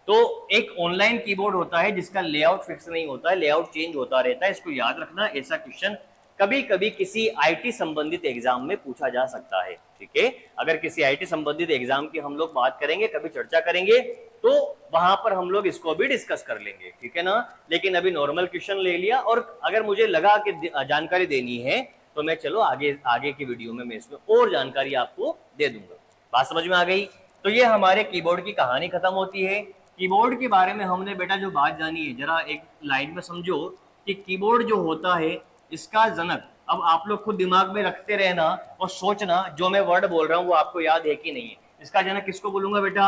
तो एक ऑनलाइन कीबोर्ड होता है जिसका लेआउट फिक्स नहीं होता है, लेआउट चेंज होता रहता है। इसको याद रखना, ऐसा क्वेश्चन कभी कभी किसी आईटी संबंधित एग्जाम में पूछा जा सकता है। ठीक है, अगर किसी आईटी संबंधित एग्जाम की हम लोग बात करेंगे, कभी चर्चा करेंगे, तो वहां पर हम लोग इसको भी डिस्कस कर लेंगे। ठीक है ना? लेकिन अभी नॉर्मल क्वेश्चन ले लिया, और अगर मुझे लगा कि जानकारी देनी है तो मैं चलो आगे की वीडियो में मैं इसमें और जानकारी आपको दे दूंगा। बात समझ में आ गई? तो ये हमारे कीबोर्ड की कहानी खत्म होती है। कीबोर्ड के बारे में हमने बेटा जो बात जानी है, जरा एक लाइन में समझो कि कीबोर्ड जो होता है इसका जनक, अब आप लोग खुद दिमाग में रखते रहना और सोचना जो मैं वर्ड बोल रहा हूं वो आपको याद है कि नहीं है। इसका जनक किसको बोलूंगा बेटा?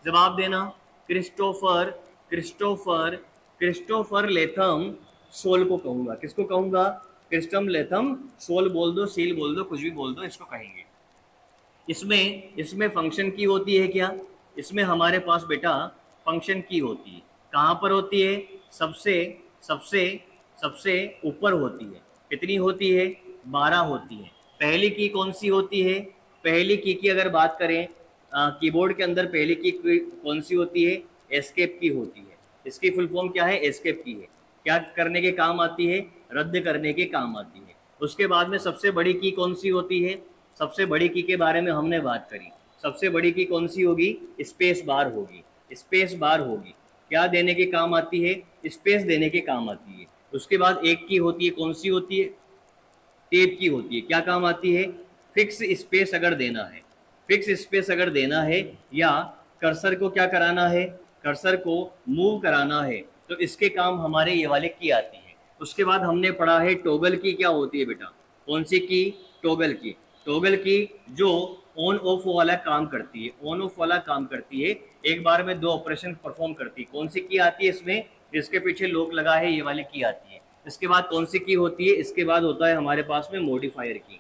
जवाब देना। Christopher Christopher Christopher Latham Sholes को कहूंगा। किसको कहूंगा? क्रिस्टम लेथम सोल बोल दो, सील बोल दो, कुछ भी बोल दो, इसको कहेंगे। इसमें फंक्शन की होती है क्या? इसमें हमारे पास बेटा फंक्शन की होती है। कहां पर होती है? सबसे सबसे सबसे ऊपर होती है। कितनी होती है? 12 होती है। पहली की कौन सी होती है? पहली की अगर बात करें कीबोर्ड के अंदर पहली की कौन सी होती है? एस्केप की होती है। इसकी फुल फॉर्म क्या है? एस्केप की है। क्या करने के काम आती है? रद्द करने के काम आती है। उसके बाद में सबसे बड़ी की कौन सी होती है? सबसे बड़ी की के बारे में हमने बात करी। सबसे बड़ी की कौन सी होगी? स्पेस बार होगी। स्पेस बार होगी। क्या देने के काम आती है? स्पेस देने के काम आती है। उसके बाद एक की होती है, कौन सी होती है? टेप की होती है। क्या काम आती है? फिक्स स्पेस अगर देना है, फिक्स स्पेस अगर देना है, या कर्सर को क्या कराना है? कर्सर को मूव कराना है, तो इसके काम हमारे ये वाले की आती है। उसके बाद हमने पढ़ा है टॉगल की क्या होती है बेटा? कौन सी की? टॉगल की। टॉगल की जो ऑन ऑफ वाला काम करती है, ऑन ऑफ वाला काम करती है, एक बार में 2 ऑपरेशन परफॉर्म करती है। कौन सी की आती है इसमें? जिसके पीछे लॉक लगा है, ये वाली की आती है। इसके बाद कौन सी की होती है? इसके बाद होता है हमारे पास में मॉडिफायर की।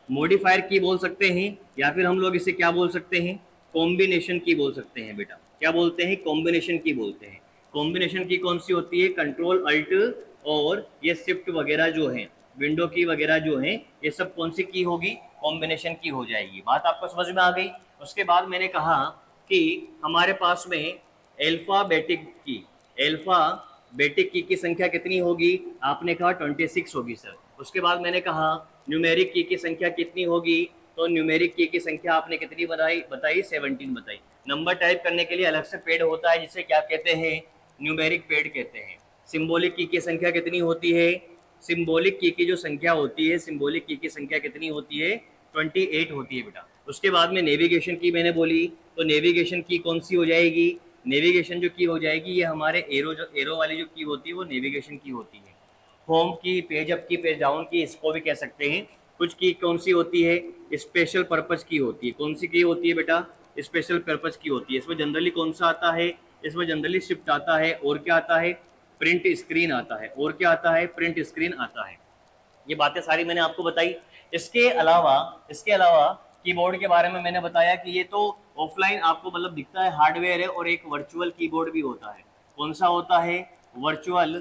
मॉडिफायर की बोल सकते हैं, या फिर हम लोग इसे क्या बोल सकते हैं? कॉम्बिनेशन की बोल सकते हैं बेटा। क्या बोलते हैं? कॉम्बिनेशन की बोलते हैं। कॉम्बिनेशन की कौन सी होती है? कंट्रोल अल्ट और ये शिफ्ट वगैरह जो है, विंडो की वगैरह जो है, ये सब कौन सी की होगी? कॉम्बिनेशन की हो जाएगी। बात आपको समझ में आ गई? उसके बाद मैंने कहा कि हमारे पास में अल्फाबेटिक की संख्या कितनी होगी? आपने कहा 26 होगी सर। उसके बाद मैंने कहा न्यूमेरिक की संख्या कितनी होगी? तो न्यूमेरिक की संख्या आपने कितनी बताई? 17 बताई। नंबर टाइप करने के लिए अलग से पेड होता है, जिसे क्या कहते हैं? न्यूमेरिक पेड कहते हैं। सिंबॉलिक की संख्या कितनी होती है? सिंबॉलिक की जो संख्या होती है, सिंबॉलिक की संख्या कितनी होती है? 28 होती है बेटा। उसके बाद में नेविगेशन की मैंने बोली, तो नेविगेशन की कौन सी हो जाएगी? नेविगेशन जो की हो जाएगी, ये हमारे एरो वाली जो की होती है वो नेविगेशन की होती है। होम की, पेज अप की, पेज डाउन की, इसको भी कह सकते हैं। कुछ की कौन सी होती है? स्पेशल पर्पज की होती है। कौन सी की होती है बेटा? स्पेशल पर्पज की होती है। इसमें जनरली कौन सा आता है? इसमें जनरली शिफ्ट आता है, और क्या आता है? प्रिंट स्क्रीन आता है। और क्या आता है? प्रिंट स्क्रीन आता है। ये बातें सारी मैंने आपको बताई। इसके अलावा कीबोर्ड के बारे में मैंने बताया कि ये तो ऑफलाइन आपको मतलब दिखता है, हार्डवेयर है, और एक वर्चुअल कीबोर्ड भी होता है। कौन सा होता है? वर्चुअल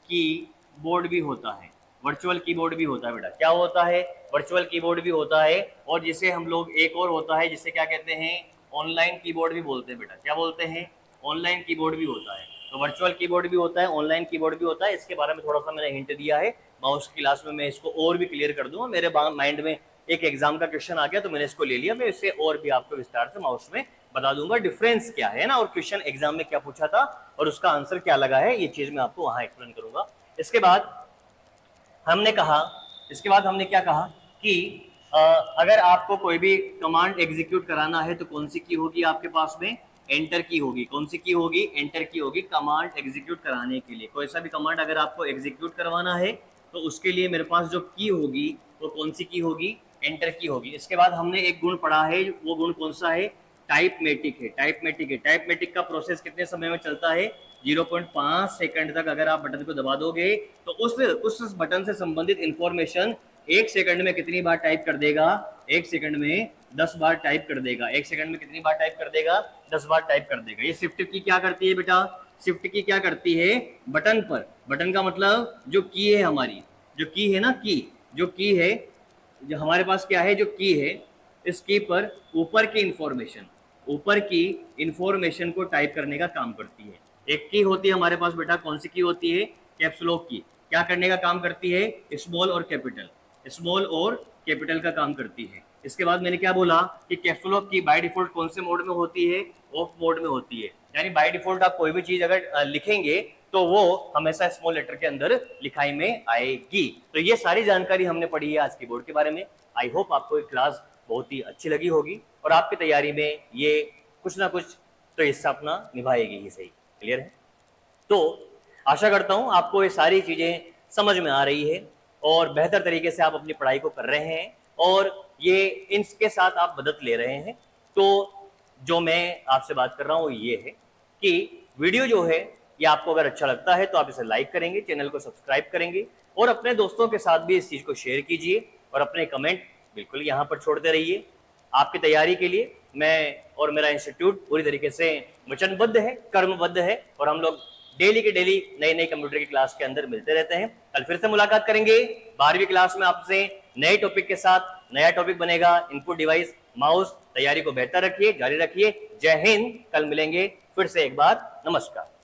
कीबोर्ड भी होता है। वर्चुअल कीबोर्ड भी होता है बेटा। क्या होता है? वर्चुअल कीबोर्ड भी होता है। और जिसे हम लोग एक और होता है जिसे क्या कहते हैं? ऑनलाइन कीबोर्ड भी बोलते हैं बेटा। क्या बोलते हैं? ऑनलाइन कीबोर्ड भी होता है। तो वर्चुअल कीबोर्ड भी होता है, ऑनलाइन कीबोर्ड भी होता है। इसके बारे में थोड़ा सा मैंने हिंट दिया है। माउस की क्लास में मैं इसको और भी क्लियर कर दूंगा। मेरे माइंड में एक एग्जाम का क्वेश्चन आ गया तो मैंने इसको ले लिया, मैं इसे और भी आपको विस्तार से माउस में बता दूंगा डिफरेंस क्या है ना, और क्वेश्चन एग्जाम में क्या पूछा था और उसका आंसर क्या लगा है, ये चीज मैं आपको वहां एक्सप्लेन करूंगा। इसके बाद हमने क्या कहा कि अगर आपको कोई भी कमांड एग्जीक्यूट कराना है तो कौन सी की होगी आपके पास में? एंटर की होगी। कौन सी की होगी? एंटर की होगी कमांड एग्जीक्यूट कराने के लिए। कोई सा भी कमांड अगर आपको एग्जीक्यूट करवाना है तो उसके लिए मेरे पास जो की होगी वो कौन सी की होगी? एंटर की होगी। इसके बाद हमने एक गुण पढ़ा है, वो गुण कौन सा है? टाइपमेटिक है। टाइपमेटिक है। टाइपमेटिक का प्रोसेस कितने समय में चलता है? 0.5 सेकंड तक अगर आप बटन को दबा दोगे तो उस बटन से संबंधित इंफॉर्मेशन 1 सेकंड में कितनी बार टाइप कर देगा? 1 सेकंड में 10 बार टाइप कर देगा। 1 सेकंड में कितनी बार टाइप कर देगा? 10 बार टाइप कर देगा। ये शिफ्ट की क्या करती है बेटा? शिफ्ट की क्या करती है? बटन पर, बटन का मतलब जो की है हमारी, जो की है ना, की, जो की है, जो हमारे पास क्या है, जो की है, इस की पर ऊपर की इंफॉर्मेशन, ऊपर की इंफॉर्मेशन को टाइप करने का काम करती है। एक की होती है हमारे पास बेटा, कौन सी की होती है? कैप्स लॉक की। क्या करने का काम करती है? स्मॉल और कैपिटल, स्मॉल और कैपिटल का काम करती है। इसके बाद मैंने क्या बोला कि कैप्स लॉक की बाय डिफॉल्ट कौन से मोड में होती है? ऑफ मोड में होती है। यानी बाय डिफॉल्ट आप कोई भी चीज अगर लिखेंगे तो वो हमेशा स्मॉल लेटर के अंदर लिखाई में आएगी। तो ये सारी जानकारी हमने पढ़ी है आज कीबोर्ड के बारे में। आई होप आपको ये क्लास बहुत ही अच्छी लगी होगी और आपकी तैयारी में ये कुछ ना कुछ तो हिस्सा अपना निभाएगी ही सही। क्लियर है? तो आशा करता हूं आपको ये सारी चीजें समझ में आ रही है और बेहतर तरीके से आप अपनी पढ़ाई को कर रहे हैं और ये इनके साथ आप मदद ले रहे हैं। तो जो मैं आपसे बात कर रहा हूं ये है कि वीडियो जो है ये आपको अगर अच्छा लगता है तो आप इसे लाइक करेंगे, चैनल को सब्सक्राइब करेंगे और अपने दोस्तों के साथ भी इस चीज को शेयर कीजिए और अपने कमेंट बिल्कुल यहाँ पर छोड़ते रहिए। आपकी तैयारी के लिए मैं और मेरा इंस्टीट्यूट पूरी तरीके से वचनबद्ध है, कर्मबद्ध है और हम लोग डेली के डेली नई नई कंप्यूटर की क्लास के अंदर मिलते रहते हैं। कल फिर से मुलाकात करेंगे 12वीं क्लास में आपसे नए टॉपिक के साथ। नया टॉपिक बनेगा इनपुट डिवाइस माउस। तैयारी को बेहतर रखिए, जारी रखिए। जय हिंद। कल मिलेंगे फिर से एक बार। नमस्कार।